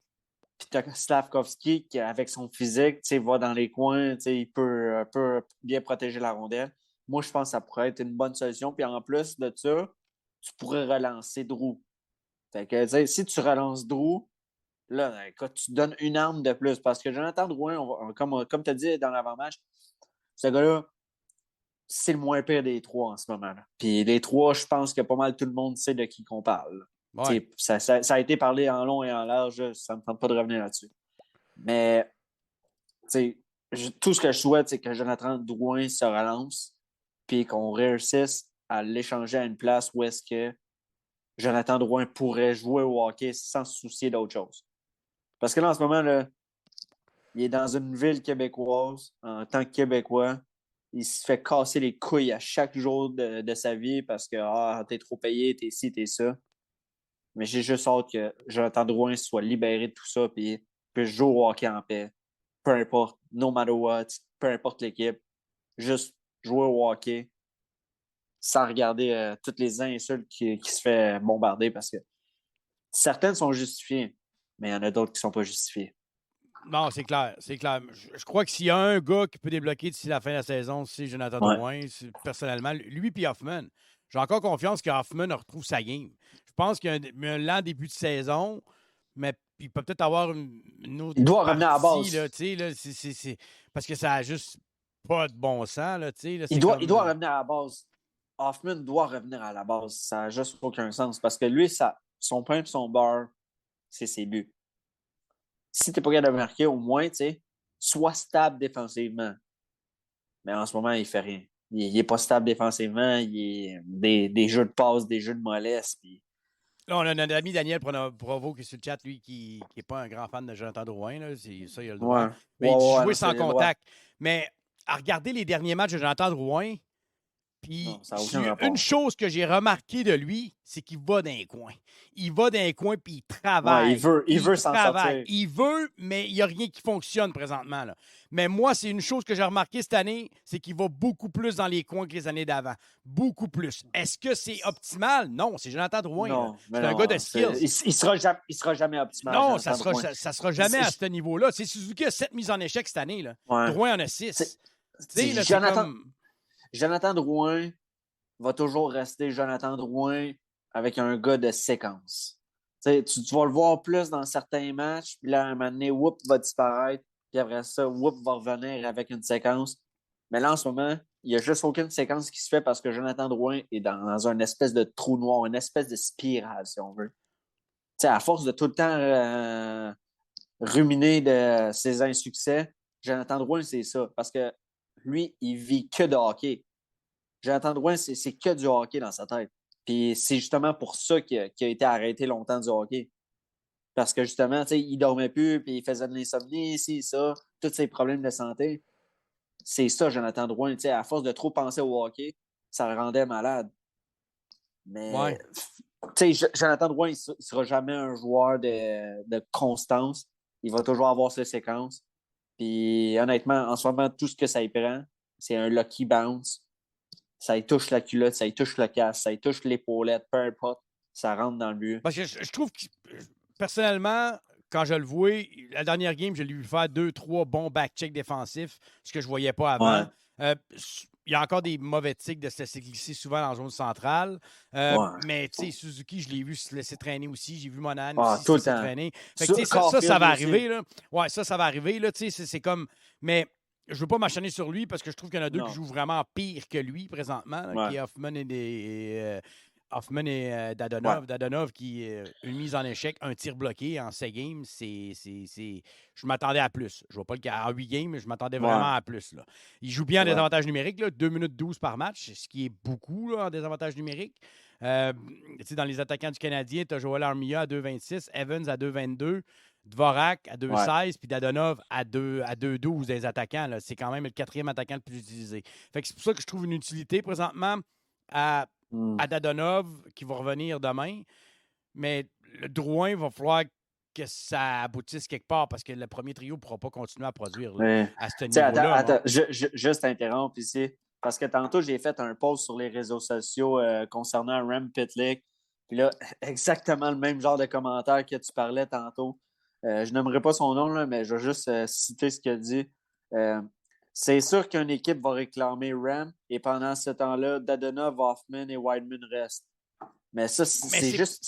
puis tu as Slavkovski qui, avec son physique, va dans les coins, il peut bien protéger la rondelle. Moi, je pense que ça pourrait être une bonne solution. Puis en plus de ça, tu pourrais relancer Drew. Fait que, si tu relances Drew, là, écoute, tu donnes une arme de plus. Parce que Jonathan Drouin, comme tu as dit dans l'avant-match, ce gars-là, c'est le moins pire des 3 en ce moment. Là. Puis les 3, je pense que pas mal tout le monde sait de qui qu'on parle. Ouais. Ça a été parlé en long et en large. Ça ne me tente pas de revenir là-dessus. Mais tout ce que je souhaite, c'est que Jonathan Drouin se relance puis qu'on réussisse à l'échanger à une place où est-ce que Jonathan Drouin pourrait jouer au hockey sans se soucier d'autre chose. Parce que là, en ce moment, là, il est dans une ville québécoise en tant que Québécois. Il se fait casser les couilles à chaque jour de sa vie parce que t'es trop payé, t'es ci, t'es ça. Mais j'ai juste hâte que Jonathan Drouin soit libéré de tout ça et puisse jouer au hockey en paix. Peu importe, no matter what, peu importe l'équipe. Juste jouer au hockey sans regarder toutes les insultes qui se fait bombarder parce que certaines sont justifiées, mais il y en a d'autres qui ne sont pas justifiées. Non, c'est clair, c'est clair. Je crois que s'il y a un gas qui peut débloquer d'ici la fin de la saison, c'est Jonathan Drouin, personnellement. Lui puis Hoffman. J'ai encore confiance que Hoffman retrouve sa game. Je pense qu'il y a un lent début de saison, mais il peut peut-être avoir une autre. Il doit revenir à la base. Là, parce que ça n'a juste pas de bon sens. Là, il doit revenir à la base. Hoffman doit revenir à la base. Ça n'a juste aucun sens. Parce que lui, son pain et son beurre, c'est ses buts. Si tu n'es pas capable de marquer, au moins, soit stable défensivement. Mais en ce moment, il ne fait rien. Il n'est pas stable défensivement. Il est des jeux de passe, des jeux de mollesse. Puis... Là, on a notre ami Daniel Provo qui est sur le chat, lui, qui n'est pas un grand fan de Jonathan Drouin. Là. Ça, il a le droit. Ouais. Mais il dit jouer non, sans c'est contact. Mais à regarder les derniers matchs de Jonathan Drouin, puis non, ça n'a aucun rapport. une chose que j'ai remarqué de lui, c'est qu'il va dans les coins. Il va dans les coins puis il travaille. Ouais, il veut s'en sortir. Il veut, mais il n'y a rien qui fonctionne présentement. Là. Mais moi, c'est une chose que j'ai remarqué cette année, c'est qu'il va beaucoup plus dans les coins que les années d'avant. Beaucoup plus. Est-ce que c'est optimal? Non, c'est Jonathan Drouin. Non, c'est un gars de skills. Il sera jamais optimal. Non, ça sera jamais à ce niveau-là. C'est Suzuki a 7 mises en échec cette année. Là. Ouais. Drouin en a 6. Jonathan Drouin va toujours rester Jonathan Drouin avec un gars de séquence. Tu vas le voir plus dans certains matchs, puis là, à un moment donné, whoop, va disparaître, puis après ça, whoop, va revenir avec une séquence. Mais là, en ce moment, il n'y a juste aucune séquence qui se fait parce que Jonathan Drouin est dans une espèce de trou noir, une espèce de spirale, si on veut. Tu sais, à force de tout le temps ruminer de ses insuccès, Jonathan Drouin, c'est ça. Parce que lui, il vit que de hockey. Jonathan Drouin, c'est que du hockey dans sa tête. Puis c'est justement pour ça qu'il a été arrêté longtemps du hockey. Parce que justement, il dormait plus, puis il faisait de l'insomnie, ici, ça, tous ses problèmes de santé. C'est ça, Jonathan Drouin. À force de trop penser au hockey, ça le rendait malade. Mais Jonathan Drouin, il ne sera jamais un joueur de constance. Il va toujours avoir ses séquences. Puis honnêtement, en ce moment, tout ce que ça y prend, c'est un lucky bounce. Ça y touche la culotte, ça y touche le casque, ça y touche l'épaulette, peu importe, ça rentre dans le but. Parce que je trouve que, personnellement, quand je le vois, la dernière game, je l'ai vu faire 2-3 bons back-checks défensifs, ce que je ne voyais pas avant. Ouais. Il y a encore des mauvais tics de se laisser glisser souvent dans la zone centrale. Mais, tu sais, Suzuki, je l'ai vu se laisser traîner aussi. J'ai vu Monahan aussi se laisser traîner. Fait que, ça va arriver. Là. Ouais, ça va arriver. Là, c'est comme... Mais je ne veux pas m'acharner sur lui parce que je trouve qu'il y en a deux qui jouent vraiment pire que lui présentement, là, qui est Hoffman et Dadonov. Ouais. Dadonov qui une mise en échec, un tir bloqué en 7 games, je m'attendais à plus. Je ne vois pas le cas en 8 games, mais je m'attendais vraiment à plus. Là. Il joue bien en désavantage numérique, là, 2 minutes 12 par match, ce qui est beaucoup là, en désavantage numérique. Dans les attaquants du Canadien, tu as Joel Armia à 2,26, Evans à 2,22, Dvorak à 2,16, puis Dadonov à 2,12 des attaquants. Là. C'est quand même le 4e attaquant le plus utilisé. Fait que c'est pour ça que je trouve une utilité présentement à Dadonov qui va revenir demain. Mais le Drouin, il va falloir que ça aboutisse quelque part parce que le premier trio ne pourra pas continuer à produire là, à ce niveau-là. Attends, juste interrompre ici. Parce que tantôt, j'ai fait un post sur les réseaux sociaux concernant Rem Pitlick. Puis là, exactement le même genre de commentaire que tu parlais tantôt. Je n'aimerais pas son nom, là, mais je vais juste citer ce qu'il a dit. C'est sûr qu'une équipe va réclamer Rem et pendant ce temps-là, Dadonov, Hoffman et Wideman restent. Mais ça, c'est juste...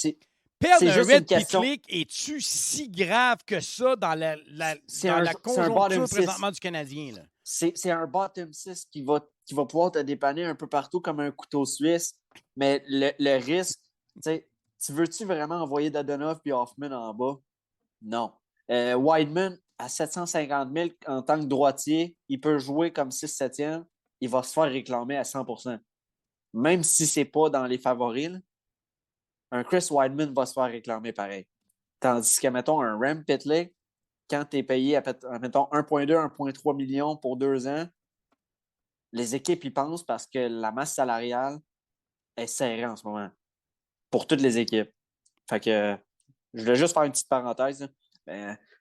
Perdre un Red Pitlick, es-tu si grave que ça dans la conjoncture présentement du Canadien? Là? C'est un bottom 6 qui va pouvoir te dépanner un peu partout comme un couteau suisse. Mais le risque, tu veux-tu vraiment envoyer Dadonov et Hoffman en bas? Non. Wideman, à 750 000 en tant que droitier, il peut jouer comme 6-7e. Il va se faire réclamer à 100%. Même si ce n'est pas dans les favoris, là, un Chris Wideman va se faire réclamer pareil. Tandis que, mettons, un Rem Pitlick, quand tu es payé à, mettons, 1,2, 1,3 millions pour 2 ans, les équipes y pensent parce que la masse salariale est serrée en ce moment. Pour toutes les équipes. Fait que, je voulais juste faire une petite parenthèse.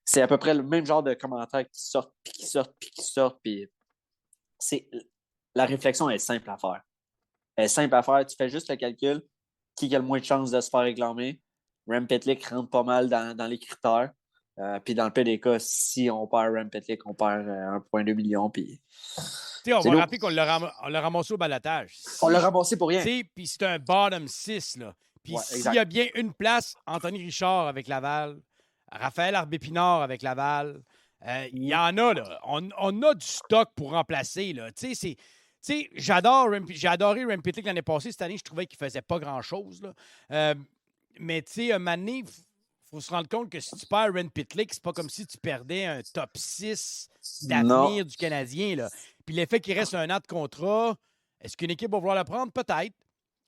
C'est à peu près le même genre de commentaires qui sortent, puis qui sortent, puis qui sortent. Puis la réflexion est simple à faire. Elle est simple à faire. Tu fais juste le calcul. Qui a le moins de chances de se faire réclamer? Rem Pitlick rentre pas mal dans les critères. Puis dans le pire des cas, si on perd Rem Pitlick, on perd 1,2 million. Puis on va rappeler qu'on l'a ramassé au balotage. On l'a ramassé pour rien. Puis c'est un bottom 6. Là. Puis s'il y a bien une place, Anthony Richard avec Laval, Raphaël Arbépinard avec Laval, il y en a. Là. On a du stock pour remplacer. Là. J'ai adoré Rem Pitlick l'année passée. Cette année, je trouvais qu'il ne faisait pas grand-chose. Là. Mais, un moment donné, faut se rendre compte que si tu perds Ryan Pitlick, c'est pas comme si tu perdais un top 6 Non. d'avenir du Canadien. Là. Puis l'effet qu'il reste un an de contrat, est-ce qu'une équipe va vouloir le prendre? Peut-être.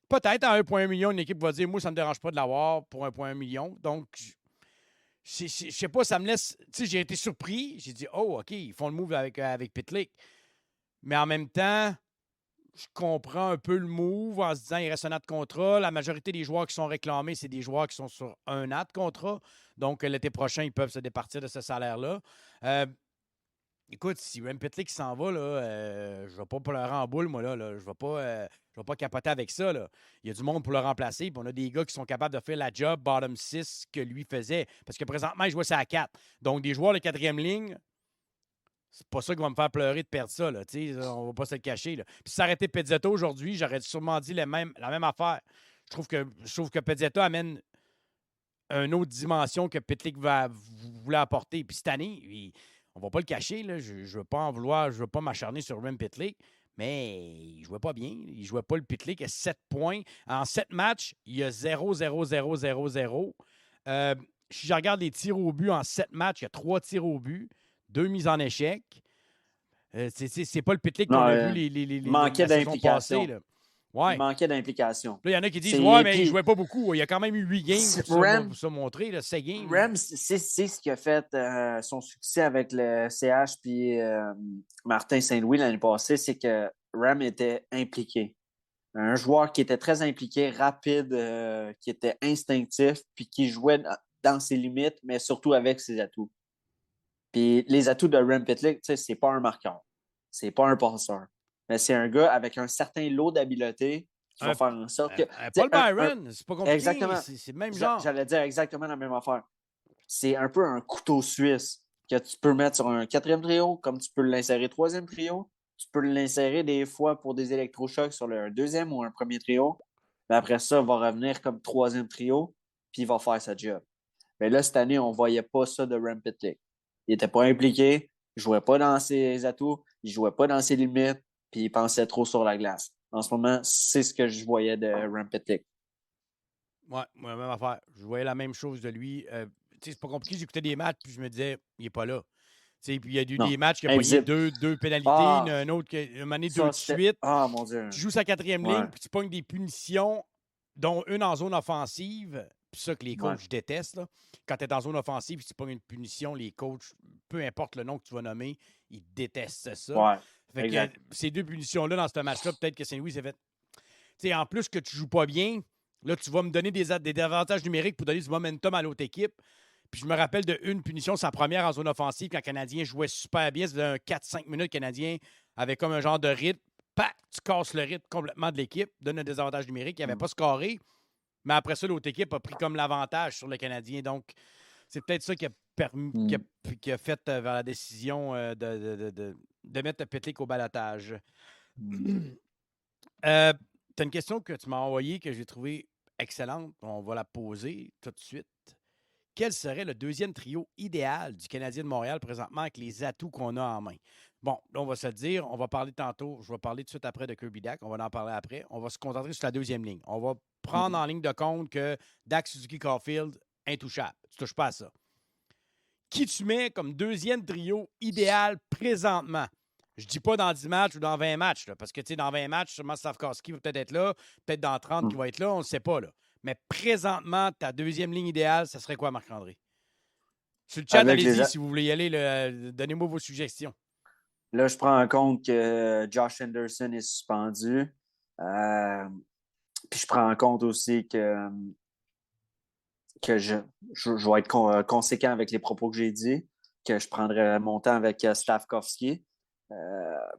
Peut-être à 1,1 million, une équipe va dire moi, ça ne me dérange pas de l'avoir pour 1,1 million. Donc, je sais pas, ça me laisse. Tu sais, j'ai été surpris. J'ai dit, oh, OK, ils font le move avec Pitlick. Mais en même temps, je comprends un peu le move en se disant il reste un an de contrat. La majorité des joueurs qui sont réclamés, c'est des joueurs qui sont sur un an de contrat. Donc, l'été prochain, ils peuvent se départir de ce salaire-là. Écoute, si Rem Pitlick s'en va, là, je ne vais pas pleurer en boule, moi. Là. Je ne vais pas capoter avec ça. Là. Il y a du monde pour le remplacer. Puis on a des gars qui sont capables de faire la job bottom 6 que lui faisait. Parce que présentement, il jouait ça à 4. Donc, des joueurs de quatrième ligne, c'est pas ça qui va me faire pleurer de perdre ça. Là, on va pas se le cacher. Là. Puis si ça arrêtait Pizzetto aujourd'hui, j'aurais sûrement dit la même affaire. Je trouve que Pizzetto amène une autre dimension que Pitlick voulait apporter. Puis cette année, on va pas le cacher. Là, je ne veux pas en vouloir, je veux pas m'acharner sur Rem Pitlick, mais il jouait pas bien. Il jouait pas le Pitlick à 7 points. En 7 matchs, il y a 0, 0, 0, 0, 0. Si je regarde les tirs au but en 7 matchs, il y a 3 tirs au but. 2 mises en échec. C'est pas le Pitlick qu'on a vu les manquait la saison d'implication. passée. Là. Ouais. Il manquait d'implication. Là, il y en a qui disent ouais, mais il jouait pas beaucoup. Il y a quand même eu 8 games pour se montrer. Là, 7 games. Rem, c'est ce qui a fait son succès avec le CH puis Martin Saint-Louis l'année passée, c'est que Rem était impliqué. Un joueur qui était très impliqué, rapide, qui était instinctif, puis qui jouait dans ses limites, mais surtout avec ses atouts. Puis les atouts de Rem Pitlick, c'est pas un marqueur. C'est pas un passeur. Mais c'est un gars avec un certain lot d'habileté qui va faire en sorte que. Paul Byron, c'est pas compliqué. Exactement. C'est le même genre. J'allais dire exactement la même affaire. C'est un peu un couteau suisse que tu peux mettre sur un 4e trio, comme tu peux l'insérer 3e trio. Tu peux l'insérer des fois pour des électrochocs sur le 2e ou un 1er trio. Mais après ça, il va revenir comme 3e trio, puis il va faire sa job. Mais là, cette année, on ne voyait pas ça de Rem Pitlick. Il n'était pas impliqué, il ne jouait pas dans ses atouts, il ne jouait pas dans ses limites, puis il pensait trop sur la glace. En ce moment, c'est ce que je voyais de Rem Pitlick. Ouais, même affaire. Je voyais la même chose de lui. C'est pas compliqué, j'écoutais des matchs, puis je me disais, il n'est pas là. Puis il y a eu des matchs qui ont pogné deux pénalités, un autre qui a mené 2 de suite. Ah, mon Dieu. Tu joues sa 4e ligne, puis tu pognes des punitions, dont une en zone offensive. Puis ça que les coachs détestent. Là. Quand tu es en zone offensive et tu pognes une punition, les coachs, peu importe le nom que tu vas nommer, ils détestent ça. Ouais, fait que, ces 2 punitions-là dans ce match-là, peut-être que Saint-Louis s'est fait. T'sais, en plus que tu joues pas bien, là, tu vas me donner des avantages numériques pour donner du momentum à l'autre équipe. Puis je me rappelle d'une punition, sa première en zone offensive, quand le Canadien jouait super bien. C'était un 4-5 minutes, le Canadien avait comme un genre de rythme. Pac, tu casses le rythme complètement de l'équipe, donne un désavantage numérique. Il n'avait pas scoré. Mais après ça, l'autre équipe a pris comme l'avantage sur le Canadien. Donc, c'est peut-être ça qui a fait vers la décision de mettre Pitlick au balotage. Tu as une question que tu m'as envoyée que j'ai trouvée excellente. On va la poser tout de suite. Quel serait le 2e trio idéal du Canadien de Montréal présentement avec les atouts qu'on a en main? Bon, là, on va se le dire. On va parler tantôt. Je vais parler tout de suite après de Kirby Dach. On va en parler après. On va se concentrer sur la 2e ligne. On va prendre en ligne de compte que Dak Suzuki-Caulfield, intouchable. Tu ne touches pas à ça. Qui tu mets comme 2e trio idéal présentement? Je ne dis pas dans 10 matchs ou dans 20 matchs, là, parce que dans 20 matchs, sûrement Stavkowski va peut-être être là, peut-être dans 30 qui va être là, on ne sait pas. Là. Mais présentement, ta 2e ligne idéale, ça serait quoi, Marc-André? Sur le chat, allez-y si vous voulez y aller. Donnez-moi vos suggestions. Là, je prends en compte que Josh Anderson est suspendu. Puis je prends en compte aussi que je vais être conséquent avec les propos que j'ai dit, que je prendrais mon temps avec Stavkowski.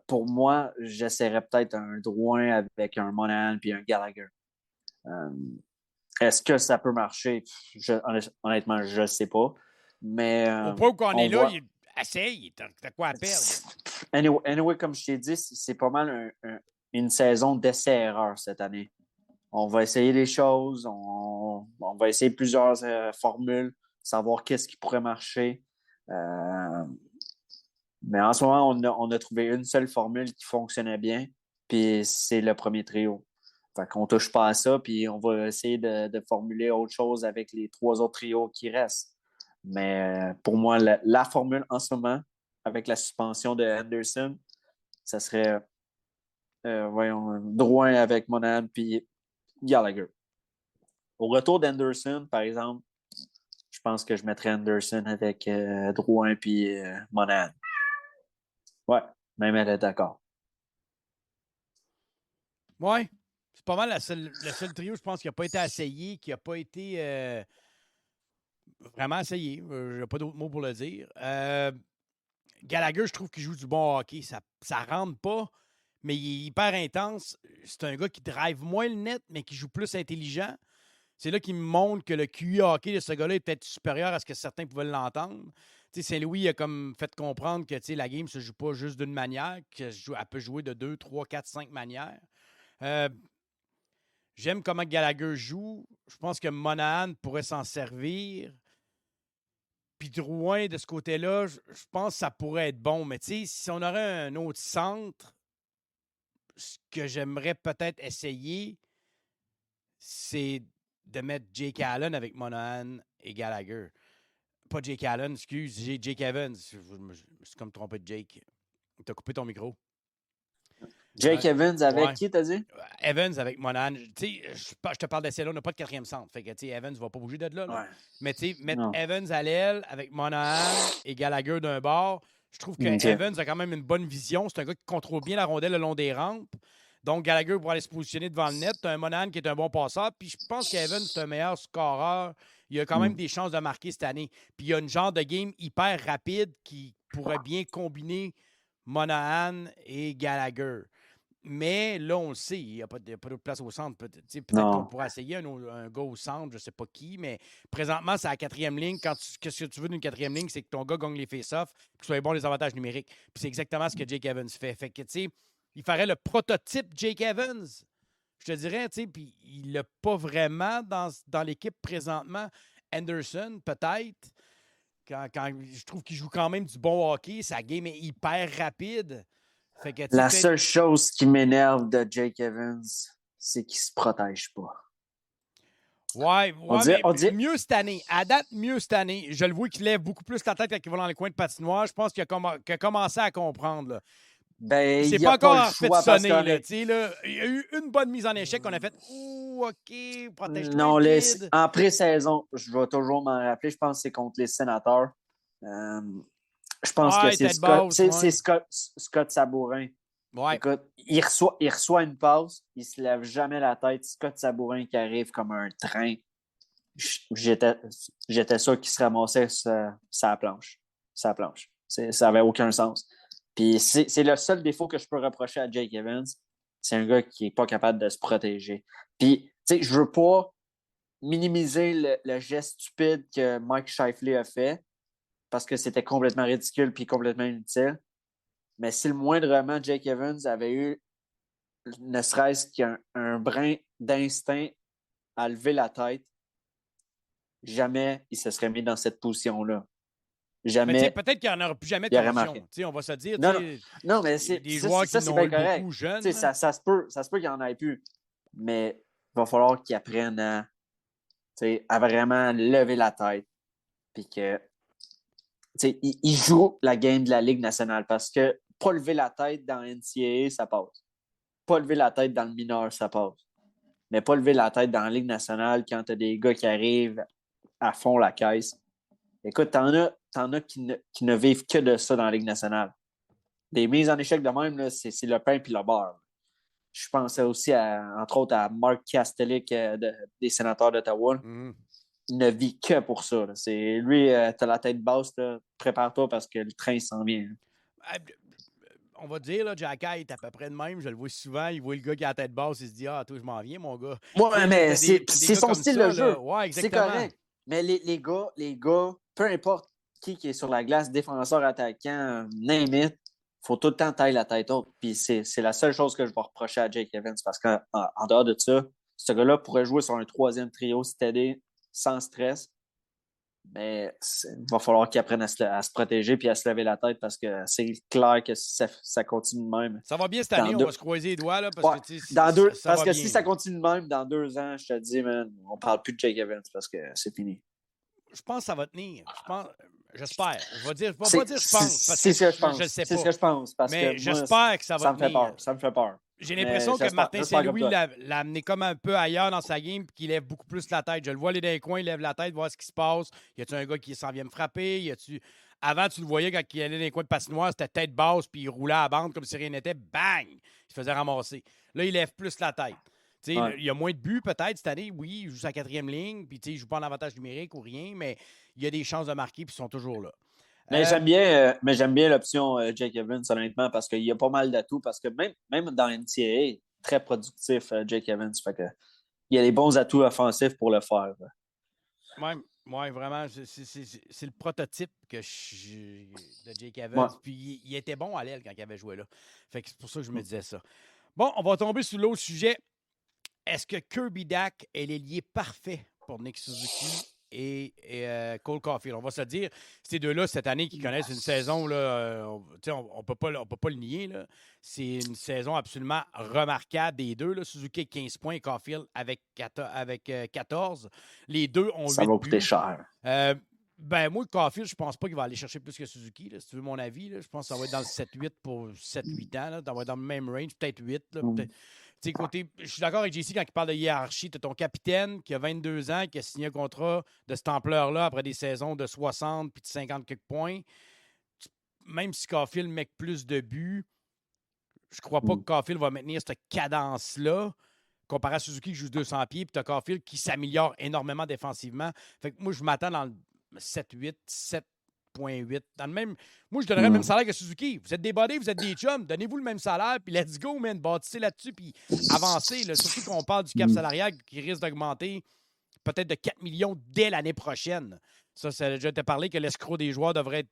Pour moi, j'essaierais peut-être un Drouin avec un Monahan puis un Gallagher. Est-ce que ça peut marcher? Honnêtement, je ne sais pas. Mais, au point où on est là, essaye. T'as quoi à perdre? Anyway, comme je t'ai dit, c'est pas mal une saison d'essai-erreur cette année. On va essayer des choses, on va essayer plusieurs formules, savoir qu'est-ce qui pourrait marcher. Mais en ce moment, on a trouvé une seule formule qui fonctionnait bien, puis c'est le premier trio. Fait qu'on touche pas à ça, puis on va essayer de formuler autre chose avec les 3 autres trios qui restent. Mais pour moi, la formule en ce moment, avec la suspension de Anderson, ça serait Drouin avec Monahan puis Gallagher. Au retour d'Anderson, par exemple, je pense que je mettrais Anderson avec Drouin puis Monahan. Ouais, même elle est d'accord. Ouais. C'est pas mal le seul trio, je pense, qui n'a pas été essayé, qui n'a pas été vraiment essayé. Je n'ai pas d'autres mots pour le dire. Gallagher, je trouve qu'il joue du bon hockey. Ça ne rentre pas, mais il est hyper intense. C'est un gars qui drive moins le net, mais qui joue plus intelligent. C'est là qu'il me montre que le QI hockey de ce gars-là est peut-être supérieur à ce que certains pouvaient l'entendre. Saint-Louis a comme fait comprendre que la game ne se joue pas juste d'une manière, qu'elle peut jouer de 2, 3, 4, 5 manières. J'aime comment Gallagher joue. Je pense que Monahan pourrait s'en servir. Puis Drouin, de ce côté-là, je pense que ça pourrait être bon. Mais si on aurait un autre centre, ce que j'aimerais peut-être essayer, c'est de mettre Jake Allen avec Monahan et Gallagher. Pas Jake Allen, excuse, Jake Evans. Je me suis comme trompé de Jake. Tu as coupé ton micro. Jake Evans avec qui, t'as dit? Evans avec Monahan. Je te parle d'essai là, on n'a pas de 4e centre. Fait que Evans ne va pas bouger de là. Ouais. Mais mettre Evans à l'aile avec Monahan et Gallagher d'un bord, je trouve que Evans a quand même une bonne vision. C'est un gars qui contrôle bien la rondelle le long des rampes. Donc, Gallagher pourra aller se positionner devant le net. Tu as un Monahan qui est un bon passeur. Puis je pense qu'Evans, c'est un meilleur scoreur. Il a quand même des chances de marquer cette année. Puis il y a une genre de game hyper rapide qui pourrait bien combiner Monahan et Gallagher. Mais là, on le sait, il n'y a pas d'autre place au centre. Peut-être qu'on pourrait essayer un gars au centre, je ne sais pas qui, mais présentement, c'est à la 4e ligne. Qu'est-ce que tu veux d'une 4e ligne, c'est que ton gars gagne les face-offs, qu'il soit bon les avantages numériques. Puis c'est exactement ce que Jake Evans fait. Fait que, il ferait le prototype Jake Evans, je te dirais, puis il l'a pas vraiment dans l'équipe présentement. Anderson, peut-être. Quand je trouve qu'il joue quand même du bon hockey, sa game est hyper rapide. Fait que, la seule chose qui m'énerve de Jake Evans, c'est qu'il se protège pas. Ouais, mais mieux cette année. À date, mieux cette année. Je le vois qu'il lève beaucoup plus la tête quand il va dans le coin de patinoire. Je pense qu'il a commencé à comprendre. Là. Ben, c'est pas encore fait sonner. Là, il y a eu une bonne mise en échec. On a fait ouh, OK, protège-toi. Non, en pré-saison, je vais toujours m'en rappeler. Je pense que c'est contre les Sénateurs. Je pense que c'est Scott Sabourin. Ouais. Écoute, il reçoit une passe, il se lève jamais la tête. Scott Sabourin qui arrive comme un train. J'étais sûr qu'il se ramassait sa planche. Ça n'avait aucun sens. Puis c'est le seul défaut que je peux reprocher à Jake Evans. C'est un gars qui n'est pas capable de se protéger. Puis, tu sais, je veux pas minimiser le geste stupide que Mike Scheifele a fait parce que c'était complètement ridicule puis complètement inutile. Mais si le moindrement Jake Evans avait eu ne serait-ce qu'un brin d'instinct à lever la tête, jamais il se serait mis dans cette position-là. Jamais. Mais peut-être qu'il n'y en aura plus jamais de condition. On va se dire. Non, mais c'est des joueurs qui n'ont eu beaucoup jeunes. Ça se peut qu'il n'y en ait plus. Mais il va falloir qu'ils apprennent à vraiment lever la tête. Puis que ils jouent la game de la Ligue nationale parce que pas lever la tête dans NCAA, ça passe. Pas lever la tête dans le mineur, ça passe. Mais pas lever la tête dans la Ligue nationale quand tu as des gars qui arrivent à fond la caisse. Écoute, t'en as qui ne vivent que de ça dans la Ligue nationale. Des mises en échec de même, là, c'est le pain puis le beurre. Je pensais aussi, entre autres, à Mark Kastelik des Sénateurs d'Ottawa. Mm-hmm. Il ne vit que pour ça. Là. Lui, t'as la tête basse, là, prépare-toi parce que le train s'en vient. On va dire, là, Jacky est à peu près de même. Je le vois souvent. Il voit le gars qui a la tête basse. Il se dit, ah, toi, je m'en viens, mon gars. Ouais, mais c'est son style de jeu. Ouais, c'est correct. Mais les gars, peu importe qui est sur la glace, défenseur, attaquant, name it, il faut tout le temps tailler la tête haute. Puis c'est la seule chose que je vais reprocher à Jake Evans parce qu'en dehors de ça, ce gars-là pourrait jouer sur un 3e trio steady, sans stress. Mais il va falloir qu'ils apprennent à se protéger et à se lever la tête parce que c'est clair que si ça continue de même. Ça va bien cette Dans année, on deux- va se croiser les doigts, là, parce Ouais, que tu sais, dans deux, ça parce va que bien. si ça continue de même, dans 2 ans, je te dis, man, on parle plus de Jake Evans parce que c'est fini. Je pense que ça va tenir. J'espère. Je vais pas C'est dire je pense, parce c'est que ce que je je ne pense. sais C'est ce pas. que je pense parce Mais que moi, j'espère que ça va ça me fait tenir. peur. Ça me fait peur. J'ai Mais l'impression que Martin j'espère comme Saint-Louis toi. l'a amené comme un peu ailleurs dans sa game et qu'il lève beaucoup plus la tête. Je le vois aller dans les coins, il lève la tête, voir ce qui se passe. Y a-tu un gars qui s'en vient me frapper? Avant, tu le voyais quand il allait dans les coins de patinoire, c'était tête basse puis il roulait à la bande comme si rien n'était. Bang! Il se faisait ramasser. Là, il lève plus la tête. Ouais. Il y a moins de buts peut-être cette année. Oui, il joue sa 4e ligne, puis il ne joue pas en avantage numérique ou rien, mais il y a des chances de marquer puis ils sont toujours là. Mais j'aime bien l'option Jake Evans, honnêtement, parce qu'il y a pas mal d'atouts. Parce que même dans NCAA, très productif, Jake Evans. Fait que, il y a des bons atouts offensifs pour le faire. Oui, vraiment. C'est le prototype de Jake Evans. Ouais. Puis il était bon à l'aile quand il avait joué là. Fait que c'est pour ça que je me disais ça. Bon, on va tomber sur l'autre sujet. Est-ce que Kirby Dack est l'ailier parfait pour Nick Suzuki et Cole Caulfield? On va se dire, ces deux-là, cette année, qui connaissent une saison, là, on ne peut pas le nier. Là. C'est une saison absolument remarquable des deux. Là. Suzuki avec 15 points et Caulfield avec 14. Les deux ont 8 Ça va coûter buts. cher. Moi, Caulfield, je pense pas qu'il va aller chercher plus que Suzuki. Là, si tu veux mon avis, là, je pense que ça va être dans le 7-8 pour 7-8 ans. Là. Ça va être dans le même range, peut-être 8. Là, peut-être. Je suis d'accord avec JC quand il parle de hiérarchie. Tu as ton capitaine qui a 22 ans, qui a signé un contrat de cette ampleur-là après des saisons de 60 puis de 50 quelques points. Même si Caulfield met plus de buts, je crois pas que Caulfield va maintenir cette cadence-là comparé à Suzuki qui joue 200 pieds, puis tu as Caulfield qui s'améliore énormément défensivement. Fait que moi, je m'attends dans le 7-8, 7.8. Dans le même. Moi, je donnerais le même salaire que Suzuki. Vous êtes des buddies, vous êtes des chums. Donnez-vous le même salaire, puis let's go, man. Bâtissez là-dessus, puis avancez. Là. Surtout qu'on parle du cap salarial qui risque d'augmenter peut-être de 4 millions dès l'année prochaine. Ça a déjà été parlé que l'escroc des joueurs devrait être.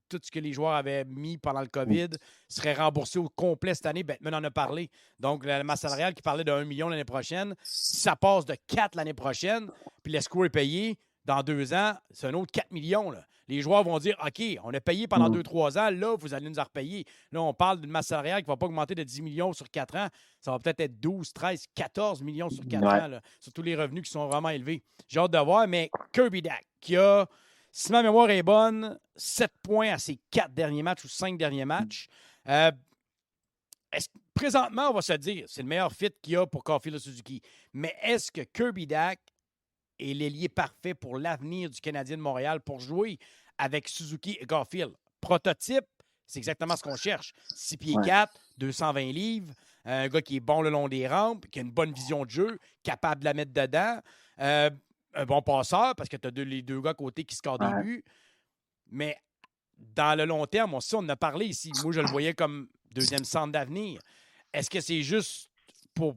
Tout ce que les joueurs avaient mis pendant le COVID serait remboursé au complet cette année. Batman en a parlé. Donc, la masse salariale qui parlait de 1 million l'année prochaine, si ça passe de 4 l'année prochaine, puis l'escroc est payé, dans 2 ans, c'est un autre 4 millions. Là. Les joueurs vont dire, OK, on a payé pendant 2-3 ans, là, vous allez nous en repayer. Là, on parle d'une masse salariale qui ne va pas augmenter de 10 millions sur 4 ans. Ça va peut-être être 12, 13, 14 millions sur 4 ans, là, sur tous les revenus qui sont vraiment élevés. J'ai hâte de voir, mais Kirby Dack, qui a, si ma mémoire est bonne, 7 points à ses 4 derniers matchs ou 5 derniers matchs. Présentement, on va se dire, c'est le meilleur fit qu'il y a pour Caulfield et Suzuki. Mais est-ce que Kirby Dack est l'ailier parfait pour l'avenir du Canadien de Montréal pour jouer avec Suzuki et Caulfield? Prototype, c'est exactement ce qu'on cherche. 6 pieds 4, 220 livres, un gars qui est bon le long des rampes, qui a une bonne vision de jeu, capable de la mettre dedans, un bon passeur, parce que tu as les deux gars à côté qui scorent des buts. Mais dans le long terme, on en a parlé ici. Moi, je le voyais comme deuxième centre d'avenir. Est-ce que c'est juste pour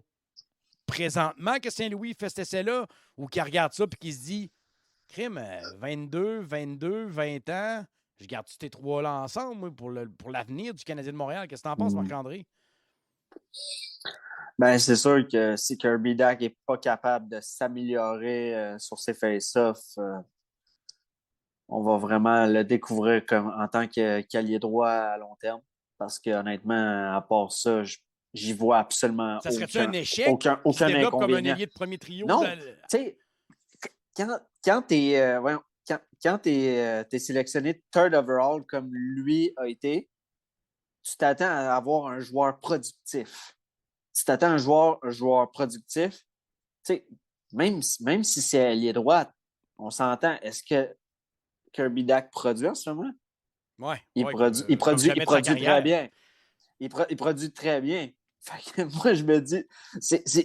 présentement que Saint-Louis fait cet essai-là ou qu'il regarde ça et qu'il se dit crime, 22, 20 ans, je garde ces trois-là ensemble moi, pour l'avenir du Canadien de Montréal. Qu'est-ce que tu en penses, Marc-André? Ben, c'est sûr que si Kirby Dack n'est pas capable de s'améliorer sur ses face-offs, on va vraiment le découvrir comme, en tant qu'allié droit à long terme. Parce que honnêtement, à part ça, j'y vois absolument ça serait-tu un échec aucun qui se développe comme un inconvénient. ailier de premier trio? Non, tu sais, quand tu es sélectionné third overall comme lui a été, tu t'attends à avoir un joueur productif. Si tu attends un joueur productif, même si c'est allié droite, on s'entend, est-ce que Kirby Dack produit en ce moment? Oui. Il produit très bien. Il produit très bien. Fait que moi, je me dis,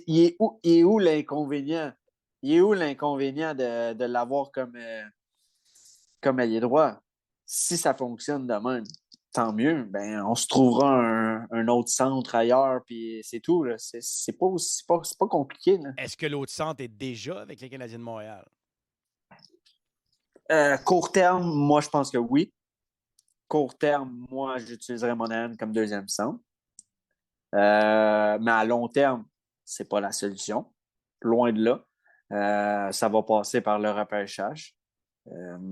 il est où l'inconvénient? Il est où l'inconvénient de l'avoir comme allié droit? Si ça fonctionne de même, tant mieux. Ben, on se trouvera un autre centre ailleurs, puis c'est tout. Là. C'est pas compliqué. Là. Est-ce que l'autre centre est déjà avec les Canadiens de Montréal? Court terme, moi, je pense que oui. Court terme, moi, j'utiliserais Monahan comme deuxième centre. Mais à long terme, c'est pas la solution. Loin de là. Ça va passer par le repêchage.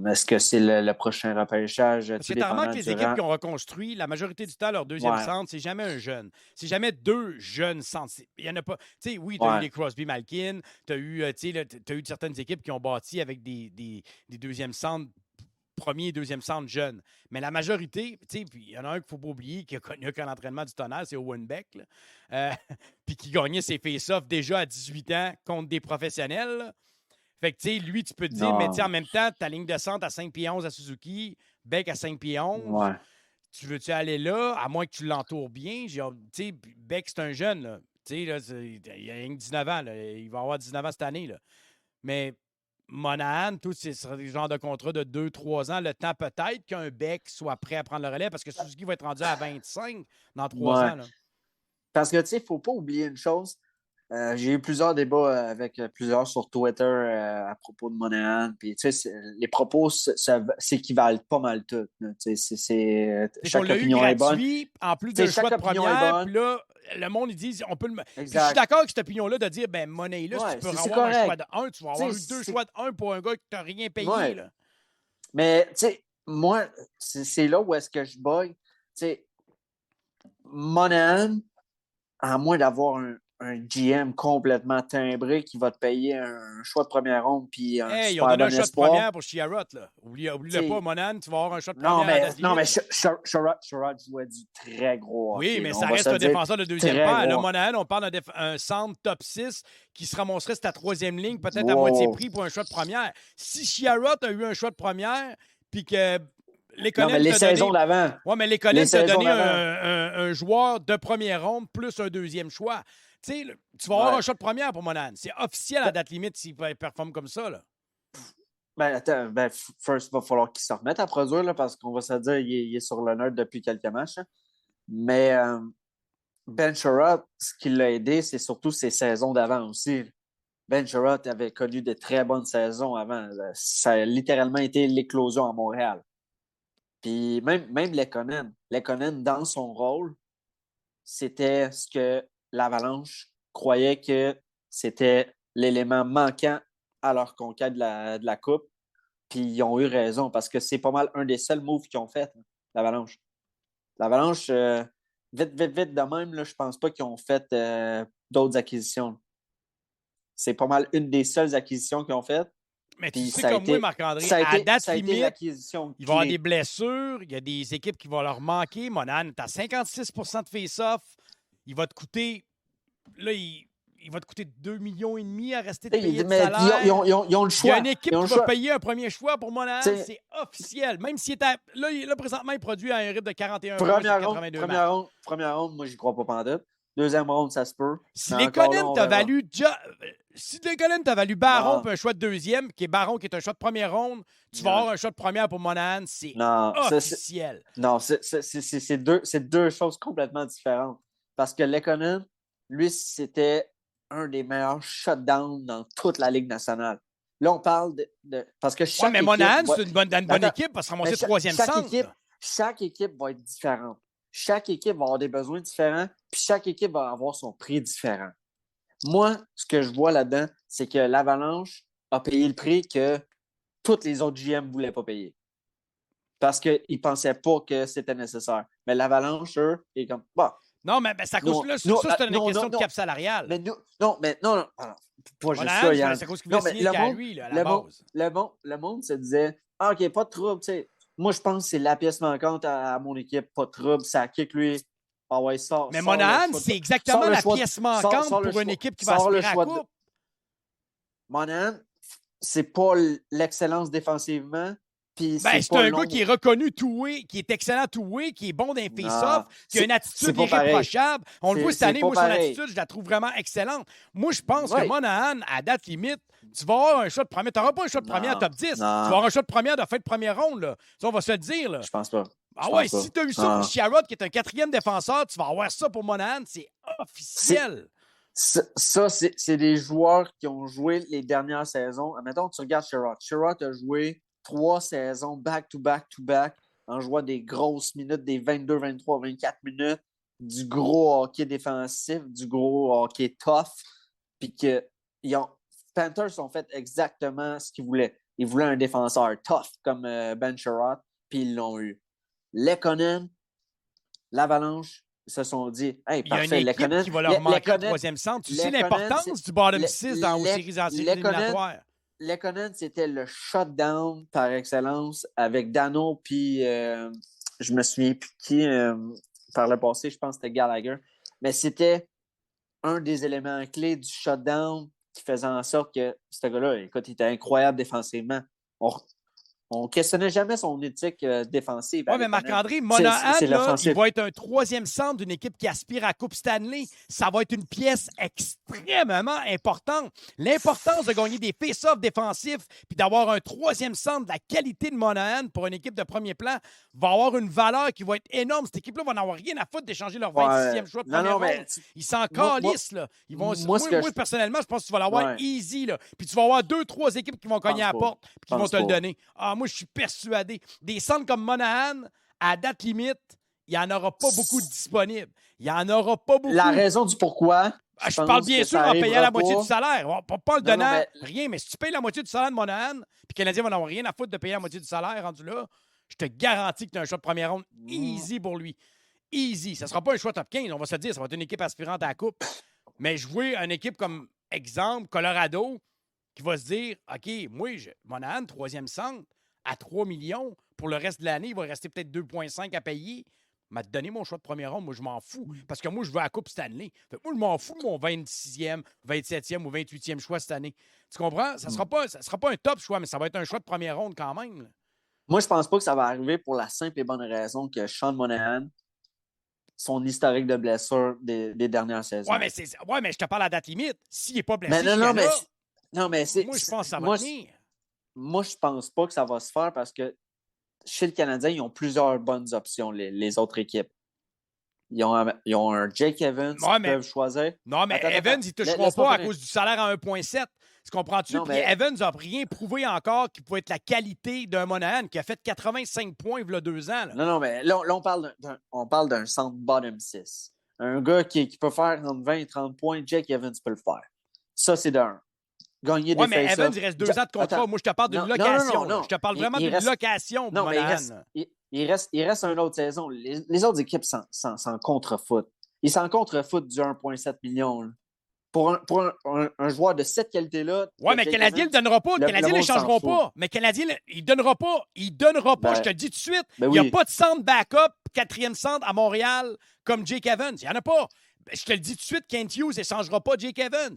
Est-ce que c'est le prochain repêchage? Parce que Tout tu remarques dépendant que les du équipes rang. qui ont reconstruit, la majorité du temps, leur deuxième Ouais, centre, c'est jamais un jeune. C'est jamais deux jeunes centres. Il y en a pas. Tu sais, oui, tu as eu ouais. des Crosby Malkin, tu as eu, t'as eu certaines équipes qui ont bâti avec des deuxièmes centres, premier et deuxième centre jeunes. Mais la majorité, tu sais, puis il y en a un qu'il ne faut pas oublier qui a connu qu'un entraînement du tonnerre, c'est Owen Beck, là. Puis qui gagnait ses face-offs déjà à 18 ans contre des professionnels, là. Fait que, tu sais, lui, tu peux te dire, mais tu sais, Non. en même temps, ta ligne de centre à 5 pieds 11 à Suzuki, Beck à 5 pieds 11, Ouais. tu veux-tu aller là, à moins que tu l'entoures bien? Tu sais, Beck, c'est un jeune, là. Tu sais, là, il a rien que 19 ans, là. Il va avoir 19 ans cette année, là. Mais Monahan, tout, c'est le genre de contrat de 2-3 ans. Le temps peut-être qu'un Beck soit prêt à prendre le relais parce que Suzuki va être rendu à 25 dans 3 Ouais. ans, là. Parce que, tu sais, il ne faut pas oublier une chose. J'ai eu plusieurs débats avec plusieurs sur Twitter à propos de Monahan. Puis, tu sais, les propos s'équivalent pas mal tous. Là. Tu sais, C'est qu'on chaque l'a eu opinion est bonne. gratuit, en plus Tu sais, d'un choix chaque de opinion est première, bonne. puis là, le monde, ils disent, on peut le. Puis je suis Exact. d'accord avec cette opinion-là de dire, ben, Monet, là, si Ouais, tu peux c'est avoir un choix correct. de 1, tu vas avoir eu deux choix de 1 pour un gars qui t'a rien payé, Ouais. là. Mais, tu sais, moi, c'est là où est-ce que je bug. Tu sais, Monahan, à moins d'avoir un GM complètement timbré qui va te payer un choix de première ronde puis un Hey, ils ont super donné un bon choix de espoir. première pour Chiarot, là. Oublie-le pas, Monahan, tu vas avoir un choix de première à date Non, mais limite. Sherrod jouait du très gros Oui, hockey. mais Là, ça on va reste se un dire, défenseur de deuxième très paire. Là, gros. Monahan, on parle d'un centre top 6 qui se ramasserait sur ta troisième ligne, peut-être à Wow. moitié prix pour un choix de première. Si Chiarot a eu un choix de première, puis que Non, mais Lekonen les t'a saisons donné. d'avant. Ouais, mais Les Lekonen t'a saisons donné d'avant. un joueur de première ronde plus un deuxième choix. Tu sais, tu vas avoir un choix de première pour Monahan. C'est officiel à date limite s'il performe comme ça, là. Ben, attends, first, il va falloir qu'il se remette à produire là, parce qu'on va se dire il est sur le nerd depuis quelques matchs. Hein. Mais Ben Sherratt, ce qui l'a aidé, c'est surtout ses saisons d'avant aussi. Ben Sherratt avait connu de très bonnes saisons avant. Ça a littéralement été l'éclosion à Montréal. Puis même Lekonen, dans son rôle, c'était ce que l'Avalanche croyait que c'était l'élément manquant à leur conquête de la Coupe. Puis ils ont eu raison parce que c'est pas mal un des seuls moves qu'ils ont fait, l'Avalanche. L'Avalanche, vite de même, là, je pense pas qu'ils ont fait d'autres acquisitions. C'est pas mal une des seules acquisitions qu'ils ont faites. Mais tu Puis sais ça a comme moi, été, Marc-André, ça a à été, date ça a été limite, l'acquisition il va y avoir clé. des blessures, il y a des équipes qui vont leur manquer. Monahan, tu as 56 de face-off. Il va te coûter. Là, il va te coûter 2,5 millions à rester de payer de Mais salaire. ils ont le Il y a choix. une équipe Ils ont qui le va choix. payer un premier choix pour Monahan, T'sais, c'est officiel. Même s'il est à. Là, présentement, il produit à un rythme de 41 points sur Première 82 matchs. première ronde, moi, j'y crois pas pantoute. Deuxième ronde, ça se peut. Si Mais encore là, Lekonen on t'a verra. valu. Si Lekonen t'a valu Baron Non. puis un choix de deuxième, qui est Baron qui est un choix de première ronde, tu vas Non. avoir un choix de première pour Monahan, c'est Non, officiel. c'est deux choses complètement différentes. Parce que Lekonen, lui, c'était un des meilleurs shutdowns dans toute la Ligue nationale. Là, on parle de parce que chaque Ouais, mais équipe Monahan, va- c'est une bonne Attends, équipe parce se ramasser mais troisième centre. chaque équipe va être différente. Chaque équipe va avoir des besoins différents, puis chaque équipe va avoir son prix différent. Moi, ce que je vois là-dedans, c'est que l'Avalanche a payé le prix que tous les autres GM ne voulaient pas payer. Parce qu'ils ne pensaient pas que c'était nécessaire. Mais l'Avalanche, eux, est comme, bah. Non, mais c'est à cause là, ça, c'est une question de cap salarial. Mais nous, non, alors, pas juste Monahan, ça, Yann. c'est à cause qu'il Non, voulait mais signer qu'à lui, là, à la base. le monde se disait, ah, OK, pas de trouble, tu sais. Moi, je pense que c'est la pièce manquante à mon équipe, pas de trouble, ça kick lui. Ah ouais, sort. Mais Monahan, c'est exactement la pièce manquante pour une équipe qui va aspirer à la Coupe. Monahan, c'est pas l'excellence défensivement. C'est un gars qui est reconnu two-way, qui est excellent two-way, qui est bon dans les face-off, qui a une attitude irréprochable. On le voit cette année, moi, son attitude, je la trouve vraiment excellente. Moi, je pense que Monahan, à date limite, tu vas avoir un choix de première. Tu n'auras pas un choix de première top 10. Tu vas avoir un choix de première de fin de première ronde. Là. Ça, on va se le dire. Là. Je pense pas. Ah ouais, si tu as eu ça pour Chiarot, qui est un quatrième défenseur, tu vas avoir ça pour Monahan. C'est officiel. Ça, c'est des joueurs qui ont joué les dernières saisons. Admettons, tu regardes Sherrod. Sherrod a joué 3 saisons back-to-back en jouant des grosses minutes, des 22, 23, 24 minutes, du gros hockey défensif, du gros hockey tough. Puis que Panthers ont fait exactement ce qu'ils voulaient. Ils voulaient un défenseur tough comme Ben Sherratt, puis ils l'ont eu. Lekkonen, l'Avalanche, ils se sont dit, hey, Il y a parfait, une équipe Lekkonen, qui va leur manquer un Lekkonen- troisième centre. Tu sais Lekkonen, l'importance du bottom Le- 6 aux séries Lekkonen- éliminatoires. Lekkonen, c'était le shutdown par excellence avec Dano, puis je me souviens plus qui par le passé, je pense que c'était Gallagher. Mais c'était un des éléments clés du shutdown qui faisait en sorte que ce gars-là, écoute, il était incroyable défensivement. On questionnait jamais son éthique défensive. Oui, mais Lekkonen. Marc-André, Monahan, c'est là, l'offensive. il va être un troisième centre d'une équipe qui aspire à la Coupe Stanley. Ça va être une pièce extrêmement importante. L'importance de gagner des face-offs défensifs puis d'avoir un troisième centre de la qualité de Monahan pour une équipe de premier plan va avoir une valeur qui va être énorme. Cette équipe-là va n'avoir rien à foutre d'échanger leur 26e choix de première ronde. Ils s'en calissent, là. Ils vont, moi, personnellement, je pense que tu vas l'avoir easy, là. Puis tu vas avoir 2-3 équipes qui vont cogner à la porte puis qui vont te le donner. Ah, moi, je suis persuadé. Des centres comme Monahan, à date limite, il n'y en aura pas beaucoup de disponibles. Il n'y en aura pas beaucoup. La raison du pourquoi. Je parle bien sûr en payant la moitié du salaire. Pas le donnant, mais... rien. Mais si tu payes la moitié du salaire de Monahan, puis les Canadiens vont n'avoir rien à foutre de payer la moitié du salaire rendu là, je te garantis que tu as un choix de première ronde easy pour lui. Easy. Ça ne sera pas un choix top 15, on va se le dire. Ça va être une équipe aspirante à la Coupe. Mais jouer une équipe comme, exemple, Colorado, qui va se dire, OK, moi, Monahan, troisième centre, à 3 millions, pour le reste de l'année, il va rester peut-être 2,5 à payer. M'a donné mon choix de première ronde, moi, je m'en fous. Parce que moi, je veux la Coupe Stanley. Fait que moi, je m'en fous de mon 26e, 27e ou 28e choix cette année. Tu comprends? Ça ne sera pas un top choix, mais ça va être un choix de première ronde quand même. Là. Moi, je pense pas que ça va arriver pour la simple et bonne raison que Sean Monahan, son historique de blessure des dernières saisons. Ouais, mais je te parle à date limite. S'il n'est pas blessé, mais moi, je pense que ça va tenir. Moi, je pense pas que ça va se faire parce que chez le Canadien, ils ont plusieurs bonnes options, les autres équipes. Ils ont un Jake Evans qu'ils peuvent choisir. Non, mais Evans, ils ne toucheront pas à cause du salaire à 1,7. Tu comprends-tu? Puis Evans n'a rien prouvé encore qu'il pouvait être la qualité d'un Monahan qui a fait 85 points il y a 2 ans. Là. Non, mais là, on parle d'un centre bottom 6. Un gars qui peut faire entre 20 et 30 points, Jake Evans peut le faire. Ça, c'est d'un. Gagner des mais Evans, il reste 2 ans de contrat. Attends. Moi, je te parle d'une location. Non. Je te parle vraiment d'une location. Non, mais il reste une autre saison. Les autres équipes s'en contrefoutent. Ils s'en contrefoutent du 1,7 million. Là. Pour un joueur de cette qualité-là. Oui, mais le Canadien ne le donnera pas. Le Canadien ne l'échangeront pas. Mais le Canadien, il ne donnera pas. Il ne donnera pas. Je te le dis tout de suite. Il n'y a pas de centre backup, 4e centre à Montréal comme Jake Evans. Il n'y en a pas. Je te le dis tout de suite, Kent Hughes n'échangera pas Jake Evans.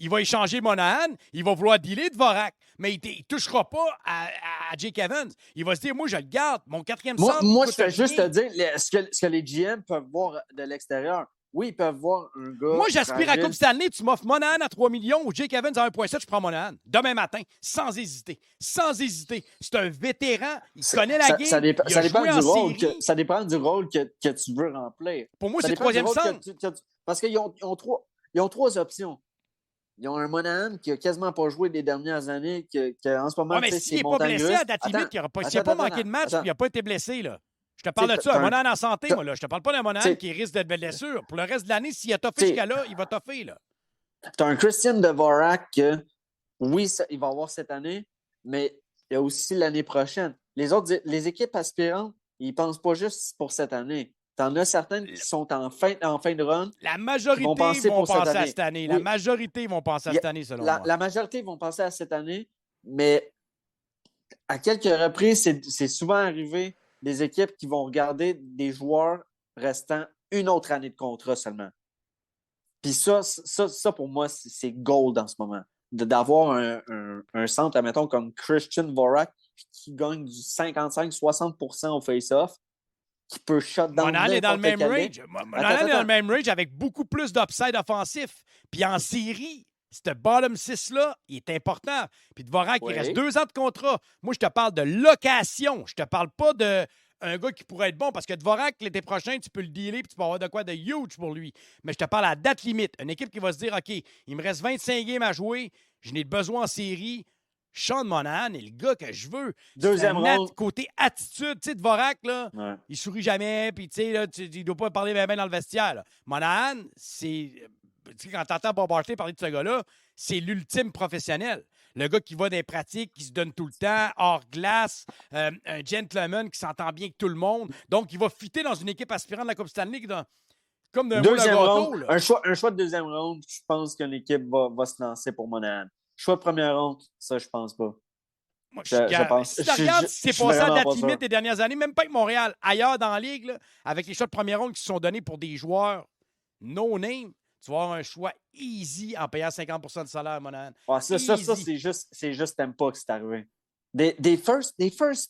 Il va échanger Monahan, il va vouloir dealer Dvorak, mais il ne touchera pas à Jake Evans. Il va se dire, moi, je le garde, mon 4e centre. Moi, je fais juste te dire ce que les GM peuvent voir de l'extérieur. Oui, ils peuvent voir un gars. Moi, j'aspire à Coupe Stanley, tu m'offres Monahan à 3 millions ou Jake Evans à 1,7, je prends Monahan. Demain matin, sans hésiter. Sans hésiter. C'est un vétéran, il connaît la game. Ça dépend du rôle que tu veux remplir. Pour moi, c'est le troisième centre. Parce qu'ils ont 3 options. Ils ont un Monahan qui n'a quasiment pas joué les dernières années, en ce moment, mais s'il n'est pas blessé à date limite, s'il n'a pas manqué de match, il n'a pas été blessé, là. Je te parle de ça, un Monahan en santé, moi, là. Je te parle pas d'un Monahan qui risque d'être blessure. Pour le reste de l'année, s'il a toffé jusqu'à là, il va toffer, là. Tu as un Christian Dvorak que, oui, il va avoir cette année, mais il y a aussi l'année prochaine. Les équipes aspirantes, ils ne pensent pas juste pour cette année. T'en as certaines qui sont en fin de run. La majorité vont penser à cette année. La majorité vont penser à cette année, selon moi. La majorité vont penser à cette année, mais à quelques reprises, c'est souvent arrivé des équipes qui vont regarder des joueurs restant une autre année de contrat seulement. Puis ça pour moi, c'est gold en ce moment. D'avoir un centre, admettons, comme Christian Dvorak, qui gagne du 55-60% au face-off, qui peut shut down. Monahan est dans le même range. Monahan est dans le même range avec beaucoup plus d'upside offensif. Puis en série, ce bottom 6-là, il est important. Puis Dvorak, il reste 2 ans de contrat. Moi, je te parle de location. Je te parle pas d'un gars qui pourrait être bon parce que Dvorak, l'été prochain, tu peux le dealer puis tu peux avoir de quoi de huge pour lui. Mais je te parle à date limite. Une équipe qui va se dire, OK, il me reste 25 games à jouer. Je n'ai besoin en série. Sean Monahan est le gars que je veux. Deuxième ronde. Côté attitude, tu sais, Dvorak, là, il sourit jamais, puis tu sais, il ne doit pas parler bien dans le vestiaire. Là. Monahan, c'est... quand tu entends Bob Hartley parler de ce gars-là, c'est l'ultime professionnel. Le gars qui va dans les pratiques, qui se donne tout le temps, hors glace, un gentleman qui s'entend bien avec tout le monde. Donc, il va fitter dans une équipe aspirante de la Coupe Stanley comme d'un moule à Deuxième gâteau. round, Là. un choix de deuxième round, je pense qu'une équipe va se lancer pour Monahan. Choix de première round, ça, je pense pas. Moi, Je pense. Si tu regardes ce qui s'est passé à vraiment date pas limite sûr. des dernières années, même pas avec Montréal, ailleurs dans la ligue, là, avec les choix de première ronde qui se sont donnés pour des joueurs no-name, tu vas avoir un choix easy en payant 50% de salaire à Monahan. Ouais, ça c'est juste Tampa que c'est arrivé. Des first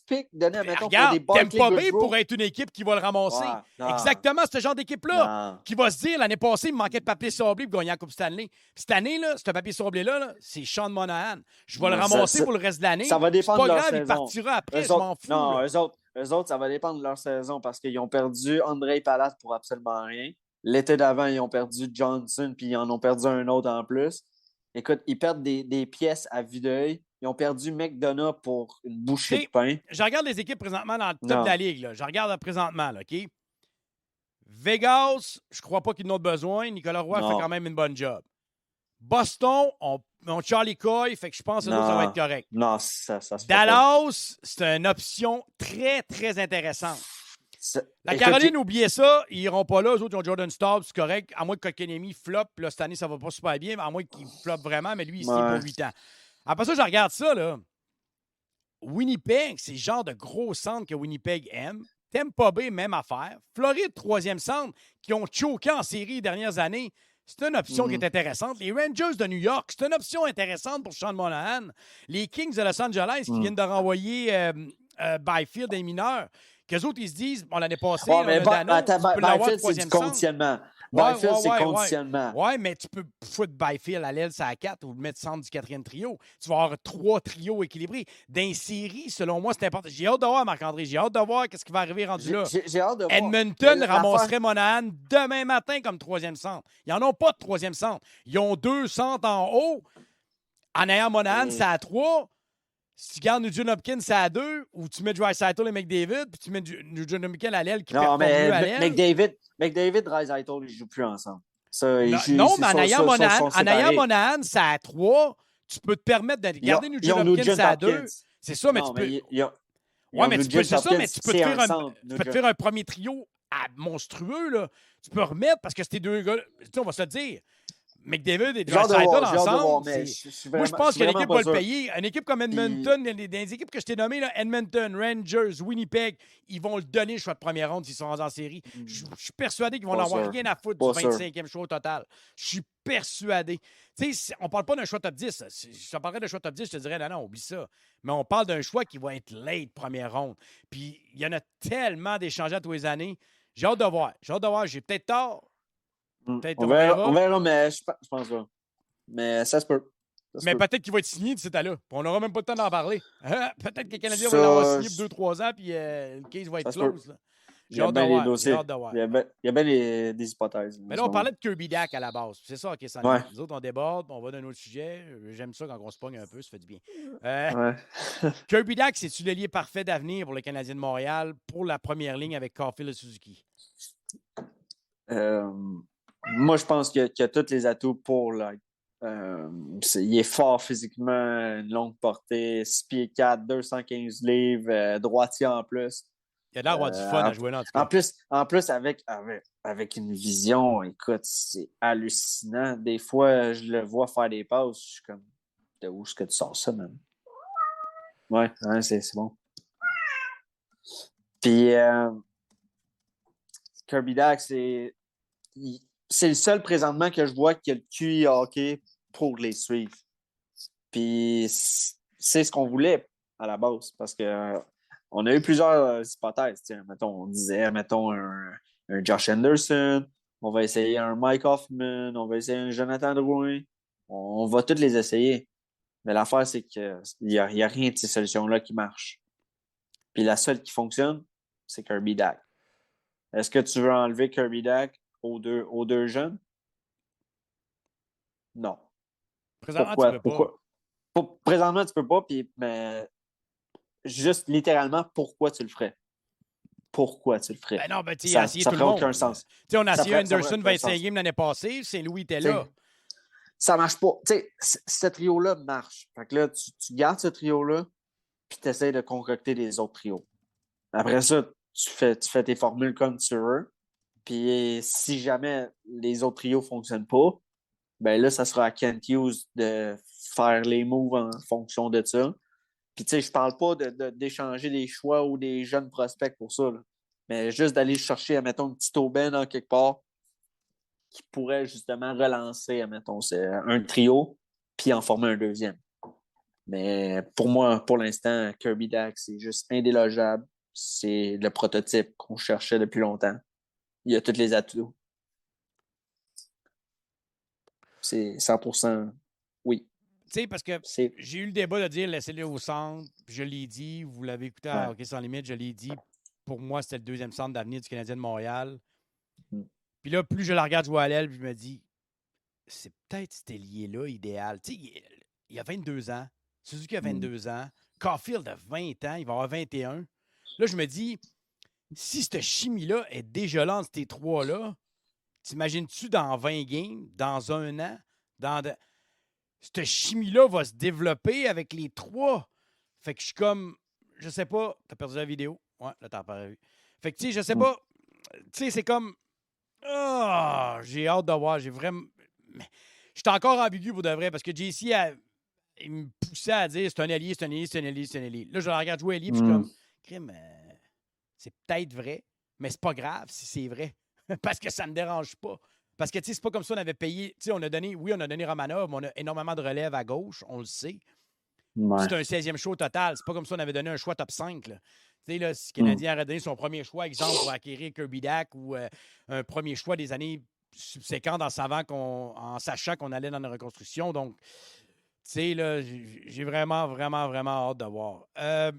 picks donnés, mettons, pour des Regarde, Barclay Tampa Bay Goodrow. pourrait être une équipe qui va le ramasser. Ouais, non. Exactement, ce genre d'équipe-là. Non. Qui va se dire, l'année passée, il me manquait de papier sablé pour gagner la Coupe Stanley. Puis cette année, là, ce papier sablé-là, c'est Sean Monahan. Je vais le ramasser pour le reste de l'année. Ça va dépendre c'est pas de leur grave, il saison. partira après, Eux je m'en autres- fous. Non, là. eux autres, ça va dépendre de leur saison parce qu'ils ont perdu Andrei Palat pour absolument rien. L'été d'avant, ils ont perdu Johnson, puis ils en ont perdu un autre en plus. Écoute, ils perdent des pièces à vue d'œil. Ils ont perdu McDonough pour une bouchée de pain. Je regarde les équipes présentement dans le top Non. de la ligue. Là. Je regarde présentement, là, OK? Vegas, je crois pas qu'ils en ont besoin. Nicolas Roy Non. fait quand même une bonne job. Boston, on Charlie Coy, fait que je pense que ça va être correct. Non, ça se fait pas. Dallas, c'est une option très, très intéressante. La Écoute, Caroline, oubliez ça, ils iront pas là. Eux autres, ils ont Jordan Staub, c'est correct. À moins que Kotkaniemi floppe. Là, cette année, ça va pas super bien. À moins qu'il floppe vraiment, mais lui, il signe Ouais. pour 8 ans. Après ça, je regarde ça, là. Winnipeg, c'est le genre de gros centre que Winnipeg aime. Tampa Bay, même affaire. Floride, troisième centre, qui ont choqué en série les dernières années. C'est une option qui est intéressante. Les Rangers de New York, c'est une option intéressante pour Sean Monahan. Les Kings de Los Angeles, qui viennent de renvoyer Byfield des mineurs, qu'eux autres, ils se disent, bon, l'année passée, Ouais, mais on a Dano, tu peux l'avoir Byfield, c'est du troisième centre. conditionnement. Ouais, Byfield, c'est ouais. conditionnement. Ouais, mais tu peux foutre Byfield à l'aile, ça à 4 ou le mettre centre du quatrième trio. Tu vas avoir 3 trios équilibrés. Dans les séries, selon moi, c'est important. J'ai hâte de voir, Marc-André. J'ai hâte de voir ce qui va arriver rendu là. J'ai hâte de voir. Edmonton Mais ramasserait Monahan demain matin comme troisième centre. Ils n'en ont pas de troisième centre. Ils ont 2 centres en haut. En ayant Monahan, c'est à 3. Si tu gardes Nugent Hopkins, c'est à 2. Ou tu mets Draisaitl et McDavid, puis tu mets Nugent Hopkins à l'aile qui Non, performe mieux à mais l'aile. McDavid, Draisaitl, ils ne jouent plus ensemble. Ça, Non, mais en ayant Monahan, c'est à 3. Tu peux te permettre de garder Nugent Hopkins à 2. C'est ça, mais tu peux. Oui, mais tu peux, c'est ça, mais tu peux te faire un premier trio monstrueux. Là. Tu peux remettre, parce que ces deux gars, on va se le dire, McDavid et Draisaitl ensemble. Moi, je pense que l'équipe va le payer. Une équipe comme Edmonton, des équipes que je t'ai nommées, là, Edmonton, Rangers, Winnipeg, ils vont le donner le choix de première ronde s'ils sont en série. Je suis persuadé qu'ils vont n'avoir rien à foutre du 25e choix au total. Je suis persuadé. Tu sais, on parle pas d'un choix top 10. Si je te parlerais d'un choix top 10, je te dirais, non, oublie ça. Mais on parle d'un choix qui va être late première ronde. Puis, il y en a tellement d'échanges à tous les années. J'ai hâte de voir. J'ai peut-être tort. Peut-être on verra, mais je pense pas. Mais ça se peut. Peut-être qu'il va être signé d'ici là. On n'aura même pas le temps d'en parler. Peut-être que les Canadiens vont l'avoir signé pour 2-3 ans, puis le case va être close. Là. J'ai hâte de voir. Il y a bien des hypothèses. Mais là, on parlait de Kirby Dack à la base. C'est ça, OK, ça. Ouais. Nous autres, on déborde, on va d'un autre sujet. J'aime ça quand on se pogne un peu, ça fait du bien. Kirby Dack, c'est-tu l'ailier parfait d'avenir pour le Canadien de Montréal pour la première ligne avec Caulfield et Suzuki? Moi, je pense qu'il a tous les atouts pour l'être. Il est fort physiquement, une longue portée, 6 pieds 4, 215 livres, droitier en plus. Il a l'air d'avoir du fun à jouer là, en tout cas. En plus avec une vision, écoute, c'est hallucinant. Des fois, je le vois faire des passes, je suis comme, de où est-ce que tu sors ça, même? Ouais, c'est bon. Puis, Kirby Dack, c'est le seul présentement que je vois qui a le QI hockey pour les suivre. Puis c'est ce qu'on voulait à la base parce que on a eu plusieurs hypothèses. On disait, un Josh Anderson, on va essayer un Mike Hoffman, on va essayer un Jonathan Drouin. On va toutes les essayer. Mais l'affaire, c'est qu'il n'y a rien de ces solutions-là qui marchent. Puis la seule qui fonctionne, c'est Kirby Dack. Est-ce que tu veux enlever Kirby Dack aux deux jeunes? Non. Présentement, tu peux pas. Présentement, tu peux pas, mais juste littéralement, pourquoi tu le ferais? Pourquoi tu le ferais? Ben non, ça ferait aucun sens. On a essayé Anderson 25 games l'année passée, Saint-Louis était là. ça marche pas. Tu sais, ce trio-là marche. Fait que là, tu gardes ce trio-là, puis tu essaies de concocter les autres trios. Après ça, tu fais tes formules comme tu veux. Puis si jamais les autres trios ne fonctionnent pas, ben là, ça sera à Kent Hughes de faire les moves en fonction de ça. Puis tu sais, je parle pas d'échanger des choix ou des jeunes prospects pour ça, là. Mais juste d'aller chercher, admettons, un petit Aubin en quelque part qui pourrait justement relancer, admettons, un trio, puis en former un deuxième. Mais pour moi, pour l'instant, Kirby Dack, c'est juste indélogeable. C'est le prototype qu'on cherchait depuis longtemps. Il y a tous les atouts. C'est 100% oui. Tu sais, parce que j'ai eu le débat de dire laissez-le au centre. Je l'ai dit, vous l'avez écouté à Hockey Sans Limite, je l'ai dit. Pour moi, c'était le deuxième centre d'avenir du Canadien de Montréal. Puis là, plus je la regarde jouer à l'aile, je me dis, c'est peut-être cet ailier-là idéal. Tu sais, il a 22 ans. Suzuki a 22 ans. Caulfield a 20 ans. Il va avoir 21. Là, je me dis, si cette chimie-là est déjà là entre ces trois-là, t'imagines-tu dans 20 games, dans un an, cette chimie-là va se développer avec les trois? Fait que je suis comme, je sais pas, t'as perdu la vidéo? Ouais, là, t'as apparu. Fait que, tu sais, je sais pas, tu sais, c'est comme, j'ai hâte de voir, j'ai vraiment... Je suis encore ambigu pour de vrai, parce que JC, il me poussait à dire, c'est un allié, c'est un allié, c'est un allié, c'est un allié. Là, je le regarde jouer allié, puis je suis comme, crime, c'est peut-être vrai, mais c'est pas grave si c'est vrai, parce que ça me dérange pas. Parce que, tu sais, c'est pas comme ça on avait payé. Tu sais, on a donné Romanov, mais on a énormément de relève à gauche, on le sait. Ouais. C'est un 16e choix au total. C'est pas comme ça on avait donné un choix top 5. Là. Tu sais, là, si le Canadien aurait donné son premier choix, exemple, pour acquérir Kirby Dack ou un premier choix des années subséquentes en sachant qu'on allait dans une reconstruction. Donc, tu sais, là, j'ai vraiment, vraiment, vraiment hâte de voir. Il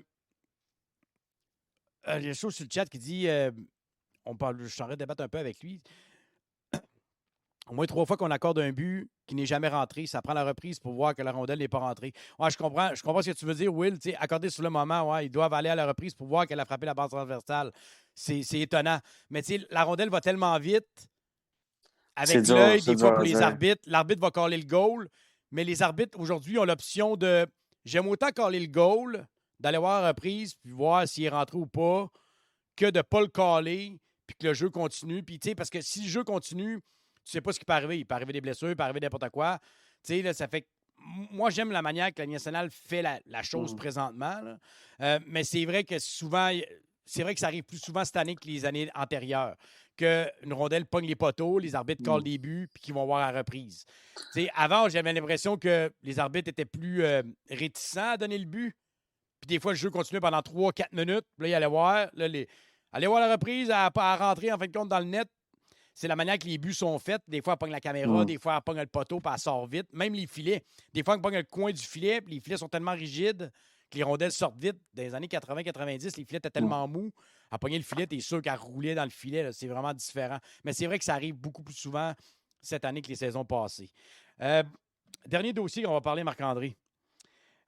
y a une chose sur le chat qui dit je suis en train de débattre un peu avec lui. Au moins 3 fois qu'on accorde un but qui n'est jamais rentré, ça prend la reprise pour voir que la rondelle n'est pas rentrée. Ouais, je comprends ce que tu veux dire, Will. Accorder sur le moment, ouais, ils doivent aller à la reprise pour voir qu'elle a frappé la base transversale. C'est étonnant. Mais la rondelle va tellement vite avec l'œil, des fois, pour les arbitres. L'arbitre va caller le goal, mais les arbitres, aujourd'hui, ont l'option de j'aime autant caller le goal, d'aller voir la reprise, puis voir s'il est rentré ou pas, que de ne pas le caller, puis que le jeu continue. Puis, parce que si le jeu continue, tu sais pas ce qui peut arriver. Il peut arriver des blessures, il peut arriver n'importe quoi. Tu sais, là, ça fait que moi, j'aime la manière que la Ligue nationale fait la chose présentement. Mais c'est vrai que souvent, c'est vrai que ça arrive plus souvent cette année que les années antérieures. Qu'une rondelle pogne les poteaux, les arbitres callent des buts, puis qu'ils vont voir la reprise. Tu sais, avant, j'avais l'impression que les arbitres étaient plus réticents à donner le but. Puis des fois, le jeu continuait pendant 3-4 minutes. Puis là, ils allaient voir. Là, aller voir la reprise, à rentrer en fin de compte dans le net. C'est la manière que les buts sont faits. Des fois, elle pogne la caméra, des fois, elle pogne le poteau, puis elle sort vite. Même les filets. Des fois, elle pogne le coin du filet, puis les filets sont tellement rigides que les rondelles sortent vite. Dans les années 80-90, les filets étaient tellement mous. Elle pognait le filet, t'es sûr qu'elle roulait dans le filet. Là. C'est vraiment différent. Mais c'est vrai que ça arrive beaucoup plus souvent cette année que les saisons passées. Dernier dossier qu'on va parler, Marc-André.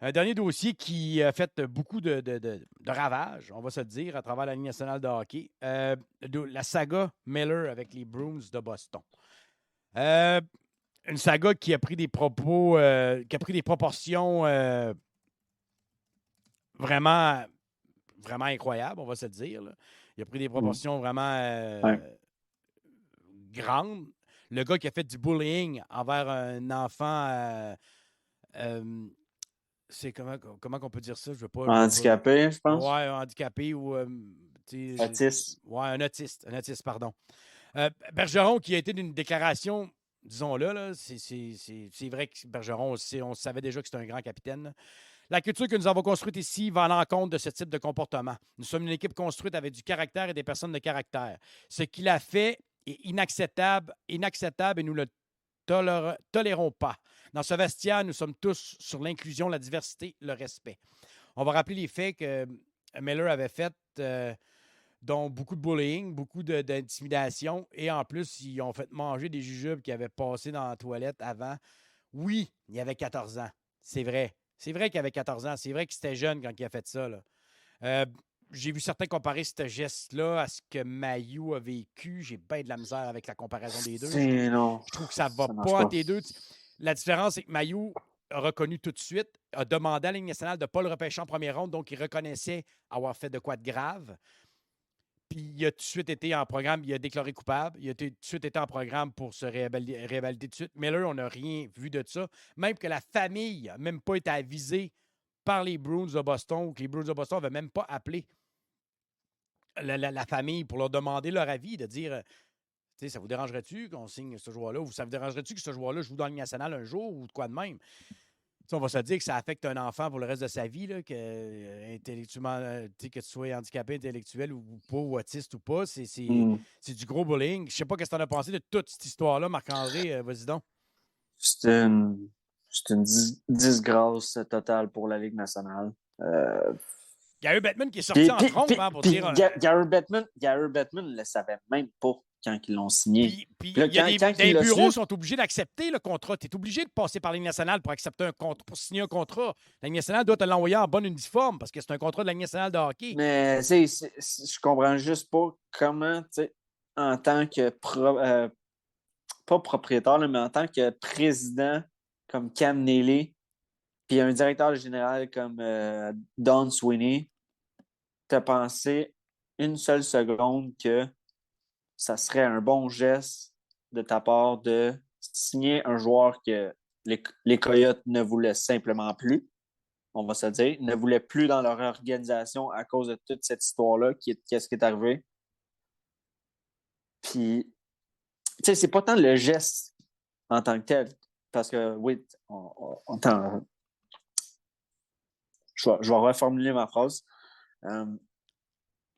Un dernier dossier qui a fait beaucoup de ravages, on va se le dire, à travers la Ligue nationale de hockey. La saga Miller avec les Bruins de Boston. Une saga qui a pris des propos, qui a pris des proportions vraiment, vraiment incroyables, on va se le dire. Là. Il a pris des proportions vraiment grandes. Le gars qui a fait du bullying envers un enfant... c'est comment on peut dire ça? Je veux pas. Handicapé, je pense. Ouais, handicapé ou. Autiste. Ouais, un autiste, pardon. Bergeron, qui a été d'une déclaration, disons-le, là, c'est vrai que Bergeron, on savait déjà que c'était un grand capitaine. Là. La culture que nous avons construite ici va à l'encontre de ce type de comportement. Nous sommes une équipe construite avec du caractère et des personnes de caractère. Ce qu'il a fait est inacceptable et nous le tolérons pas. Dans ce vestiaire, nous sommes tous sur l'inclusion, la diversité, le respect. On va rappeler les faits que Miller avait fait, dont beaucoup de bullying, beaucoup d'intimidation, et en plus, ils ont fait manger des jujubes qui avaient passé dans la toilette avant. Oui, il avait 14 ans. C'est vrai. C'est vrai qu'il avait 14 ans. C'est vrai qu'il était jeune quand il a fait ça. Là. J'ai vu certains comparer ce geste-là à ce que Mailloux a vécu. J'ai bien de la misère avec la comparaison des deux. Je trouve que ça va pas entre les deux. La différence, c'est que Mailloux a reconnu tout de suite, a demandé à la Ligue nationale de ne pas le repêcher en première ronde, donc il reconnaissait avoir fait de quoi de grave. Puis il a tout de suite été en programme, il a déclaré coupable, il a tout de suite été en programme pour se réhabiliter tout de suite. Miller, on n'a rien vu de ça. Même que la famille n'a même pas été avisée par les Bruins de Boston, que les Bruins de Boston n'avaient même pas appelé la famille pour leur demander leur avis, de dire ça vous dérangerait-tu qu'on signe ce joueur-là, ou ça vous dérangerait-tu que ce joueur-là joue dans la Ligue nationale un jour, ou de quoi de même? On va se dire que ça affecte un enfant pour le reste de sa vie, là, que, intellectuellement, que tu sois handicapé intellectuel ou pas, ou autiste ou pas, c'est du gros bullying. Je ne sais pas ce que tu en as pensé de toute cette histoire-là, Marc-André, vas-y donc. C'est une disgrâce totale pour la Ligue nationale. Gary Bettman qui est sorti en trompe pour dire... Gary Bettman ne le savait même pas quand ils l'ont signé. Puis là, les bureaux sont obligés d'accepter le contrat. Tu es obligé de passer par la Ligue nationale pour accepter un contrat, pour signer un contrat. La Ligue nationale doit te l'envoyer en bonne uniforme parce que c'est un contrat de la Ligue nationale de hockey. Mais je comprends juste pas comment, en tant que pas propriétaire, mais en tant que président comme Cam Neely, puis un directeur général comme Don Sweeney, t'as pensé une seule seconde que ça serait un bon geste de ta part de signer un joueur que les Coyotes ne voulaient simplement plus, on va se dire, ne voulaient plus dans leur organisation à cause de toute cette histoire-là, qu'est-ce qui est arrivé. Puis, tu sais, c'est pas tant le geste en tant que tel, parce que, oui, je vais reformuler ma phrase.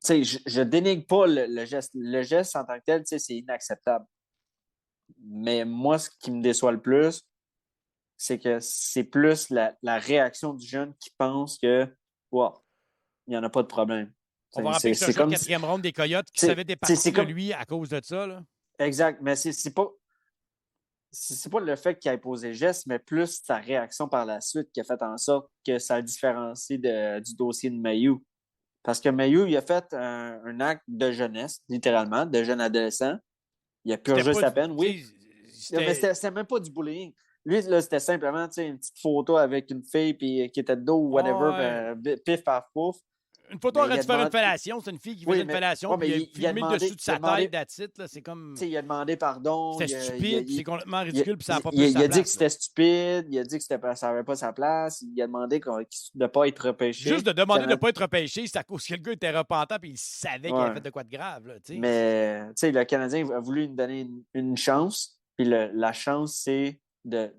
Je dénigre pas le geste. Le geste en tant que tel, c'est inacceptable. Mais moi, ce qui me déçoit le plus, c'est que c'est plus la réaction du jeune qui pense que, wow, il n'y en a pas de problème. On va rappeler que c'est un joueur de quatrième ronde des Coyotes qui savait départir de lui à cause de ça. Là. Exact, mais c'est pas le fait qu'il ait posé le geste, mais plus sa réaction par la suite qui a fait en sorte que ça a différencié du dossier de Mailloux. Parce que Mailloux, il a fait un acte de jeunesse, littéralement, de jeune adolescent. Il a purgé sa peine, oui. Mais c'était même pas du bullying. Lui, là, c'était simplement une petite photo avec une fille qui était de dos ou whatever, pif, paf, pouf. Une photo aurait dû faire une fellation. C'est une fille qui faisait une fellation, puis il a filmé le dessus de sa tête, d'attitude. C'est comme... Il a demandé pardon. C'était stupide, c'est complètement ridicule, puis ça n'a pas plus sa place. Il a dit que c'était stupide, il a dit que ça n'avait pas sa place, il a demandé de ne pas être repêché. Juste de demander de ne pas être repêché, c'est à cause que le gars était repentant, puis il savait qu'il avait fait de quoi de grave. Là, mais le Canadien a voulu lui donner une chance, puis la chance, c'est de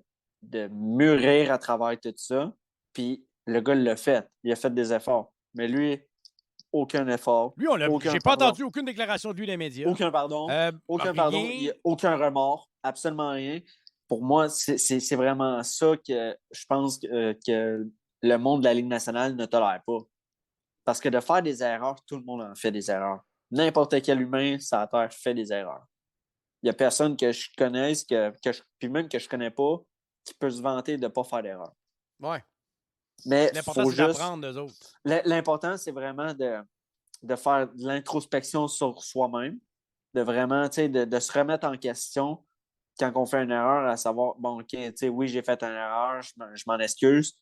mûrir à travers tout ça, puis le gars l'a fait. Il a fait des efforts. Mais lui, aucun effort. Lui, j'ai pas entendu aucune déclaration de lui dans les médias. Aucun pardon. Aucun pardon. Aucun remords. Absolument rien. Pour moi, c'est vraiment ça que je pense que le monde de la Ligue nationale ne tolère pas. Parce que de faire des erreurs, tout le monde en fait des erreurs. N'importe quel humain sur la Terre fait des erreurs. Il n'y a personne que je connaisse, puis même que je ne connais pas, qui peut se vanter de ne pas faire d'erreur. Ouais. Mais l'important, c'est d'apprendre d'eux autres. L'important, c'est vraiment de faire de l'introspection sur soi-même, de vraiment, de se remettre en question quand on fait une erreur, à savoir, bon, OK, oui, j'ai fait une erreur, je m'en excuse.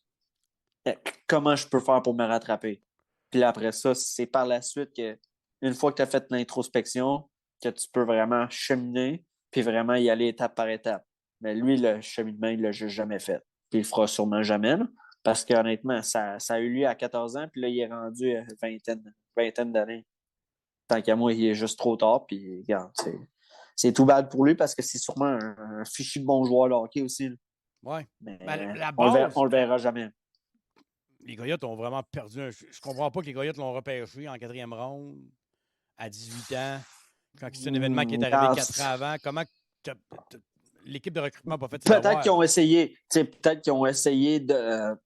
Comment je peux faire pour me rattraper? Puis après ça, c'est par la suite que, une fois que tu as fait l'introspection, que tu peux vraiment cheminer, puis vraiment y aller étape par étape. Mais lui, le cheminement, il ne l'a juste jamais fait. Puis il le fera sûrement jamais, là. Parce qu'honnêtement, ça a eu lieu à 14 ans, puis là, il est rendu à vingtaine d'années. Tant qu'à moi, il est juste trop tard, puis regarde, c'est tout bad pour lui parce que c'est sûrement un fichu de bon joueur de hockey aussi. Oui. Mais la base, on le verra jamais. Les Coyotes ont vraiment perdu. Je comprends pas que les Coyotes l'ont repêché en quatrième ronde à 18 ans, quand c'est un événement qui est arrivé 4 ans avant. Comment l'équipe de recrutement n'a pas fait ça? Peut-être qu'ils ont essayé. Peut-être qu'ils ont essayé de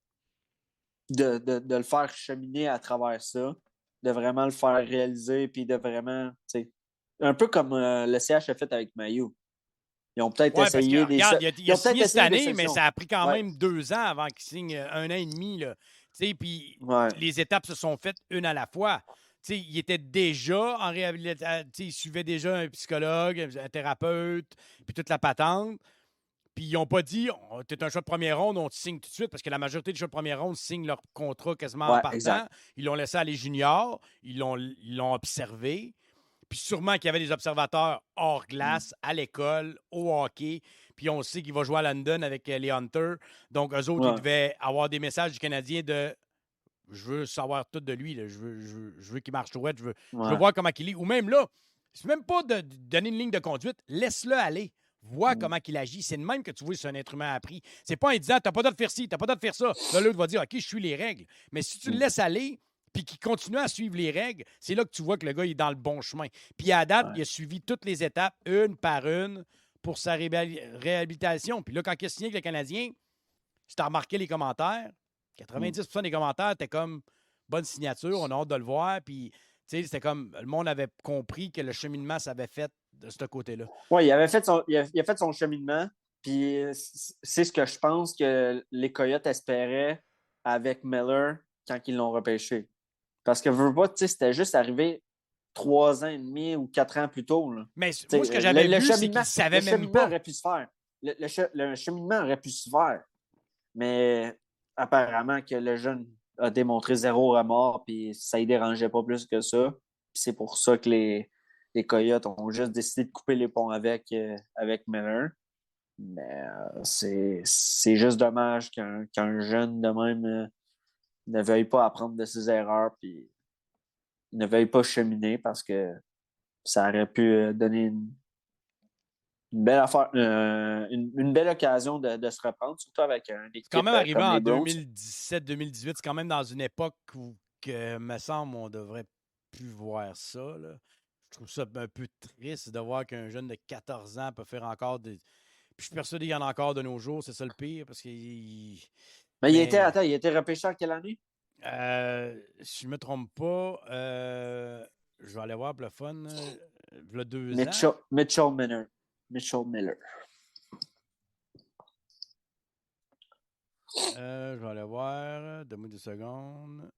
le faire cheminer à travers ça, de vraiment le faire réaliser, puis de vraiment, un peu comme le CH a fait avec Mailloux. Ils ont peut-être essayé des... Regarde, il a signé cette année, mais ça a pris quand même 2 ans avant qu'il signe 1 an et demi. Puis les étapes se sont faites une à la fois. Il était déjà en réhabilitation, il suivait déjà un psychologue, un thérapeute, puis toute la patente. Puis ils n'ont pas dit tu es un choix de première ronde, on te signe tout de suite, parce que la majorité des choix de première ronde signent leur contrat quasiment en Ouais, partant. exact. Ils l'ont laissé aller junior, ils l'ont observé. Puis sûrement qu'il y avait des observateurs hors glace, à l'école, au hockey. Puis on sait qu'il va jouer à London avec les Hunters. Donc, eux autres, ils Ouais. devaient avoir des messages du Canadien de je veux savoir tout de lui. Là. Je veux qu'il marche droit. Je veux Ouais. voir comment il est. Ou même là, c'est même pas de donner une ligne de conduite. Laisse-le aller. Vois comment il agit. C'est de même que tu vois si c'est un être humain appris. C'est pas en disant t'as pas le droit de faire ci, t'as pas le droit de faire ça. Là, l'autre va dire OK, je suis les règles. Mais si tu le laisses aller, puis qu'il continue à suivre les règles, c'est là que tu vois que le gars il est dans le bon chemin. Puis à date, il a suivi toutes les étapes, une par une, pour sa réhabilitation. Puis là, quand il a signé avec le Canadien, si tu as remarqué les commentaires, 90% des commentaires étaient comme bonne signature, on a hâte de le voir. Puis, tu sais, c'était comme le monde avait compris que le cheminement s'avait fait de ce côté-là. Oui, il a fait son cheminement. Puis c'est ce que je pense que les Coyotes espéraient avec Miller quand ils l'ont repêché. Parce que veux pas, tu sais, c'était juste arrivé 3 ans et demi ou 4 ans plus tôt. Là. Mais moi, ce que j'avais vu, c'est qu'ils ne savaient même cheminement pas. aurait pu se faire. Le cheminement aurait pu se faire. Mais apparemment que le jeune a démontré zéro remords, puis ça ne dérangeait pas plus que ça. Puis c'est pour ça que les Coyotes ont juste décidé de couper les ponts avec Miller. Mais c'est juste dommage qu'un jeune de même ne veuille pas apprendre de ses erreurs, puis ne veuille pas cheminer parce que ça aurait pu donner une belle affaire, une belle occasion de se reprendre, surtout avec une équipe C'est quand même arrivé comme en les Browns. 2017-2018. C'est quand même dans une époque où, que, me semble, on devrait plus voir ça. Là. Je trouve ça un peu triste de voir qu'un jeune de 14 ans peut faire encore des. Puis je suis persuadé qu'il y en a encore de nos jours, c'est ça le pire, parce qu'il. Mais il Mais, était repêché en quelle année? si je ne me trompe pas, je vais aller voir pour le fun. Il y a 2 ans. Mitchell Miller. Mitchell Miller. Je vais aller voir. Donne-moi 2 secondes.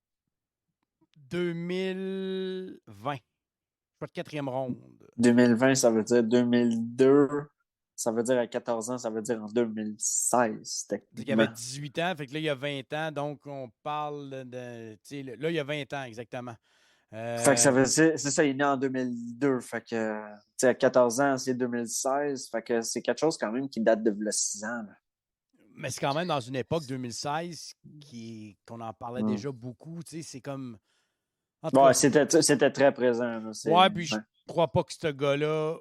2020. Pas de quatrième ronde. 2020, ça veut dire 2002. Ça veut dire à 14 ans, ça veut dire en 2016, Il y avait techniquement. 18 ans, fait que là, il y a 20 ans, donc on parle de. Là, il y a 20 ans, exactement. Fait que ça veut dire, c'est ça, il est né en 2002. Fait que, tu sais, à 14 ans, c'est 2016. Fait que c'est quelque chose quand même qui date de 6 ans. Là. Mais c'est quand même dans une époque 2016 qu'on en parlait déjà beaucoup. C'est comme. En tout Ouais, cas, c'était très présent. Là, ouais, puis je crois pas que ce gars-là,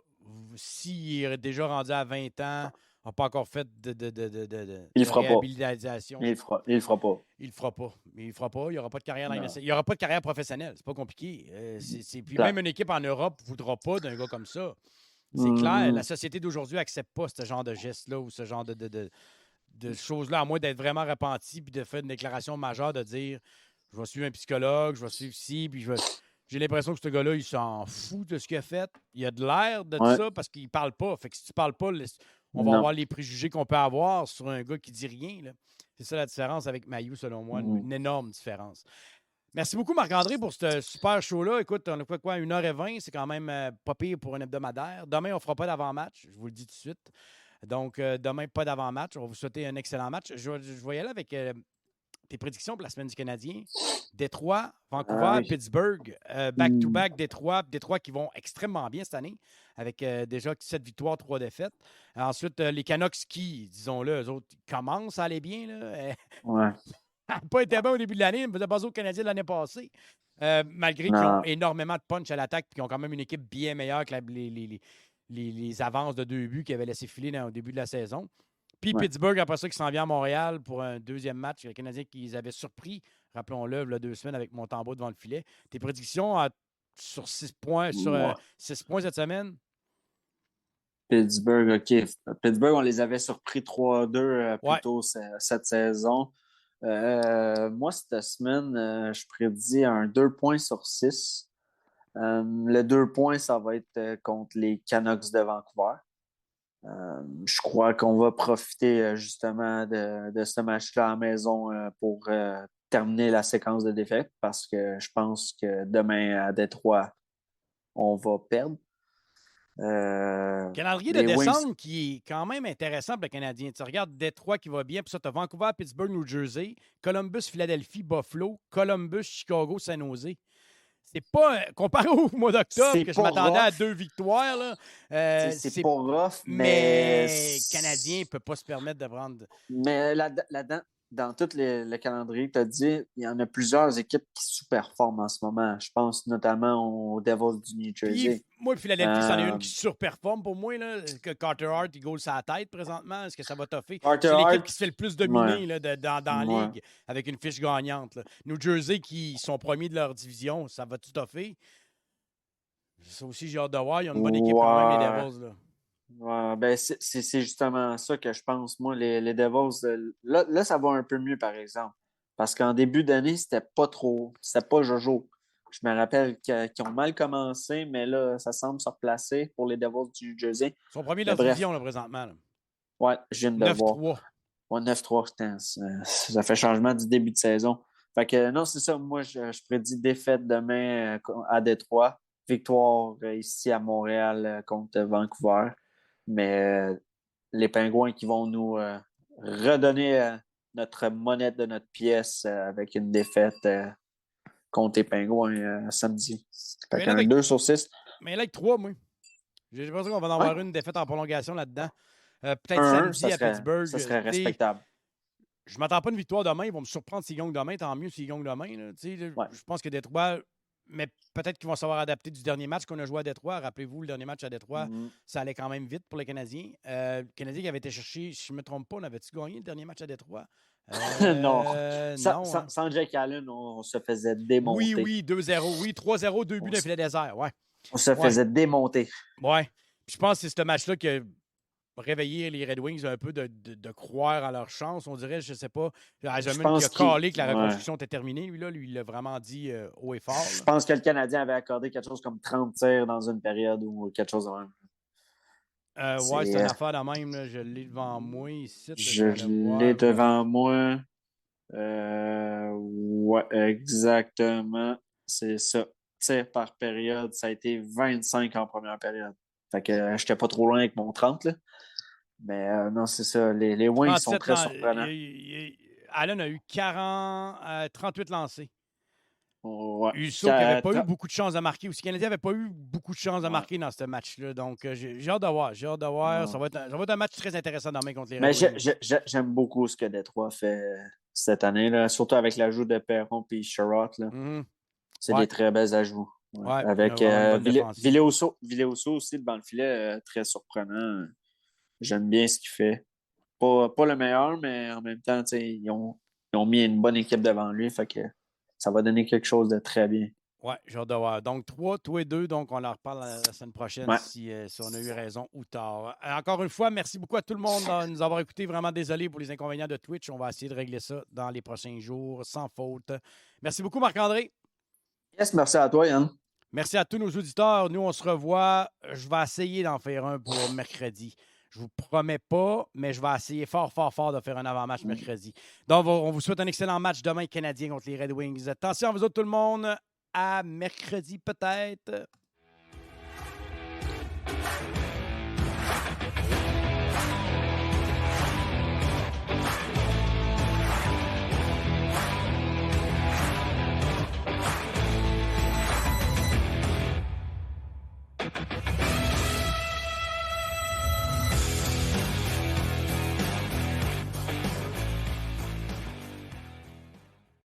s'il est déjà rendu à 20 ans, n'a pas encore fait il le fera réhabilitation. pas. Il le fera pas. Il le fera pas. Il le fera pas. Il n'y aura pas de carrière dans il n'y aura pas de carrière professionnelle. C'est pas compliqué. Puis même une équipe en Europe ne voudra pas d'un gars comme ça. C'est clair. La société d'aujourd'hui n'accepte pas ce genre de geste-là ou ce genre de choses-là, à moins d'être vraiment repenti puis de faire une déclaration majeure de dire je vais suivre un psychologue, je vais suivre ci, puis j'ai l'impression que ce gars-là, il s'en fout de ce qu'il a fait. Il a de l'air de ça parce qu'il parle pas. Fait que si tu parles pas, on va avoir les préjugés qu'on peut avoir sur un gars qui dit rien. Là. C'est ça la différence avec Mailloux, selon moi. Une énorme différence. Merci beaucoup, Marc-André, pour ce super show-là. Écoute, on a fait quoi, 1h20? C'est quand même pas pire pour un hebdomadaire. Demain, on ne fera pas d'avant-match, je vous le dis tout de suite. Donc, demain, pas d'avant-match. On va vous souhaiter un excellent match. Je vais y aller avec tes prédictions pour la semaine du Canadien. Détroit, Vancouver, Pittsburgh, back-to-back Détroit. Détroit qui vont extrêmement bien cette année, avec déjà 7 victoires, 3 défaites. Ensuite, les Canucks qui, disons-le, eux autres, commencent à aller bien. Là. Ouais. Pas été bon au début de l'année, mais faisaient pas aux Canadiens de l'année passée. Malgré qu'ils ont énormément de punch à l'attaque et qu'ils ont quand même une équipe bien meilleure que les avances de 2 buts qu'ils avaient laissé filer au début de la saison. Puis Pittsburgh, après ça, qui s'en vient à Montréal pour un deuxième match. Les Canadiens qui les avaient surpris, rappelons-le, il y a 2 semaines avec Montembeault devant le filet. Tes prédictions sur 6 points, sur 6 points cette semaine? Pittsburgh, OK. Pittsburgh, on les avait surpris 3-2 plus tôt cette saison. Moi, cette semaine, je prédis un 2 points sur 6. Le 2 points, ça va être contre les Canucks de Vancouver. Je crois qu'on va profiter justement de ce match-là à la maison pour terminer la séquence de défaites parce que je pense que demain à Détroit, on va perdre. Calendrier de les Wings- descente qui est quand même intéressant pour le Canadien. Tu regardes Détroit qui va bien, puis ça, tu as Vancouver, Pittsburgh, New Jersey, Columbus, Philadelphie, Buffalo, Columbus, Chicago, San Jose. C'est pas, comparé au mois d'octobre, C'est que je pas m'attendais à rough. 2 victoires, là, C'est pas rough, mais mais le Canadien ne peut pas se permettre de prendre. Mais là-dedans, dans tout le calendrier que tu as dit, il y en a plusieurs équipes qui sous-performent en ce moment. Je pense notamment aux Devils du New Jersey. Puis, moi, Philadelphie, c'en est Euh, une qui surperforme pour moi. Là, que Carter Hart, il goal sa tête présentement. Est-ce que ça va toffer? Carter C'est l'équipe Hart, qui se fait le plus dominer ouais. là, dans la Ouais. ligue avec une fiche gagnante. Là. New Jersey, qui sont premiers de leur division, ça va-tu toffer? Ça aussi, j'ai hâte de voir. Ils ont une bonne équipe quand même, les Ouais. Devils. Là. Ouais, ben c'est justement ça que je pense. Moi, les Devils, là, ça va un peu mieux, par exemple. Parce qu'en début d'année, c'était pas Jojo. Je me rappelle qu'ils ont mal commencé, mais là, ça semble se replacer pour les Devils du New Jersey. Ils sont premiers de Mais leur bref, division là, présentement. Là. ouais, je viens de le voir. 9-3. Ouais, 9-3, putain, ça fait changement du début de saison. Fait que non, c'est ça. Moi, je prédis défaite demain à Détroit. Victoire ici à Montréal contre Vancouver. Mais les Pingouins qui vont nous redonner notre monnaie de notre pièce avec une défaite contre les Pingouins samedi. Fait Mais là, qu'un avec- 2 sur 6. Mais là, avec 3, moi. J'ai l'impression qu'on va en avoir une défaite en prolongation là-dedans. Peut-être 1-1, samedi à Pittsburgh. ça serait Tu sais, respectable. je ne m'attends pas à une victoire demain. Ils vont me surprendre s'ils gagnent demain. Tant mieux s'ils gagnent demain. Là. Tu sais, là, Ouais. Je pense que Détroit, mais peut-être qu'ils vont savoir adapter du dernier match qu'on a joué à Détroit. Rappelez-vous, le dernier match à Détroit, Mhm. ça allait quand même vite pour les Canadiens. Le Canadien qui avait été cherché, si je ne me trompe pas, on avait-tu gagné le dernier match à Détroit? Non. Non. Hein. Sans Jack Allen, on se faisait démonter. Oui, 2-0. Oui, 3-0, 2 buts d'un filet désert. Ouais. On se faisait démonter. Ouais. Puis je pense que c'est ce match-là qui a réveillé les Red Wings un peu de croire à leur chance. On dirait, je ne sais pas, Eisenman qui a calé que la reconstruction était terminée. Lui, il l'a vraiment dit haut et fort. Je Là. pense que le Canadien avait accordé quelque chose comme 30 tirs dans une période ou quelque chose de même. Ouais, c'est une affaire de même. Là. Je l'ai devant moi ici. Je vais aller voir. l'ai devant moi. Ouais, exactement. C'est ça. Tirs par période, ça a été 25 en première période. Fait que je n'étais pas trop loin avec mon 30. Là. Mais non, c'est ça. Les Wings sont très surprenants. Allen a eu 38 lancés. Ouais. Husso qui n'avait pas eu beaucoup de chances de marquer aussi. Le Canadien n'avait pas eu beaucoup de chances de marquer dans ce match-là. Donc, j'ai hâte de voir. J'ai hâte de voir. Ouais. Ça va être un match très intéressant demain contre les Mais Red Wings. j'aime beaucoup ce que Détroit fait cette année, là, surtout avec l'ajout de Perron et Sherrod. Mm-hmm. C'est des très belles ajouts. Ouais. Ouais, Avec Villéoso aussi devant le filet, très surprenant. J'aime bien ce qu'il fait. Pas le meilleur, mais en même temps, ils ont mis une bonne équipe devant lui. Fait que ça va donner quelque chose de très bien. Oui, j'ai hâte de voir. Donc, 3, toi et 2. Donc, on en reparle la semaine prochaine si on a eu raison ou tort. Encore une fois, merci beaucoup à tout le monde de nous avoir écoutés. Vraiment désolé pour les inconvénients de Twitch. On va essayer de régler ça dans les prochains jours, sans faute. Merci beaucoup, Marc-André. Yes, merci à toi, Yann. Merci à tous nos auditeurs. Nous, on se revoit. Je vais essayer d'en faire un pour mercredi. Je vous promets pas, mais je vais essayer fort de faire un avant-match mercredi. Donc, on vous souhaite un excellent match demain Canadien contre les Red Wings. Attention à vous autres, tout le monde. À mercredi, peut-être.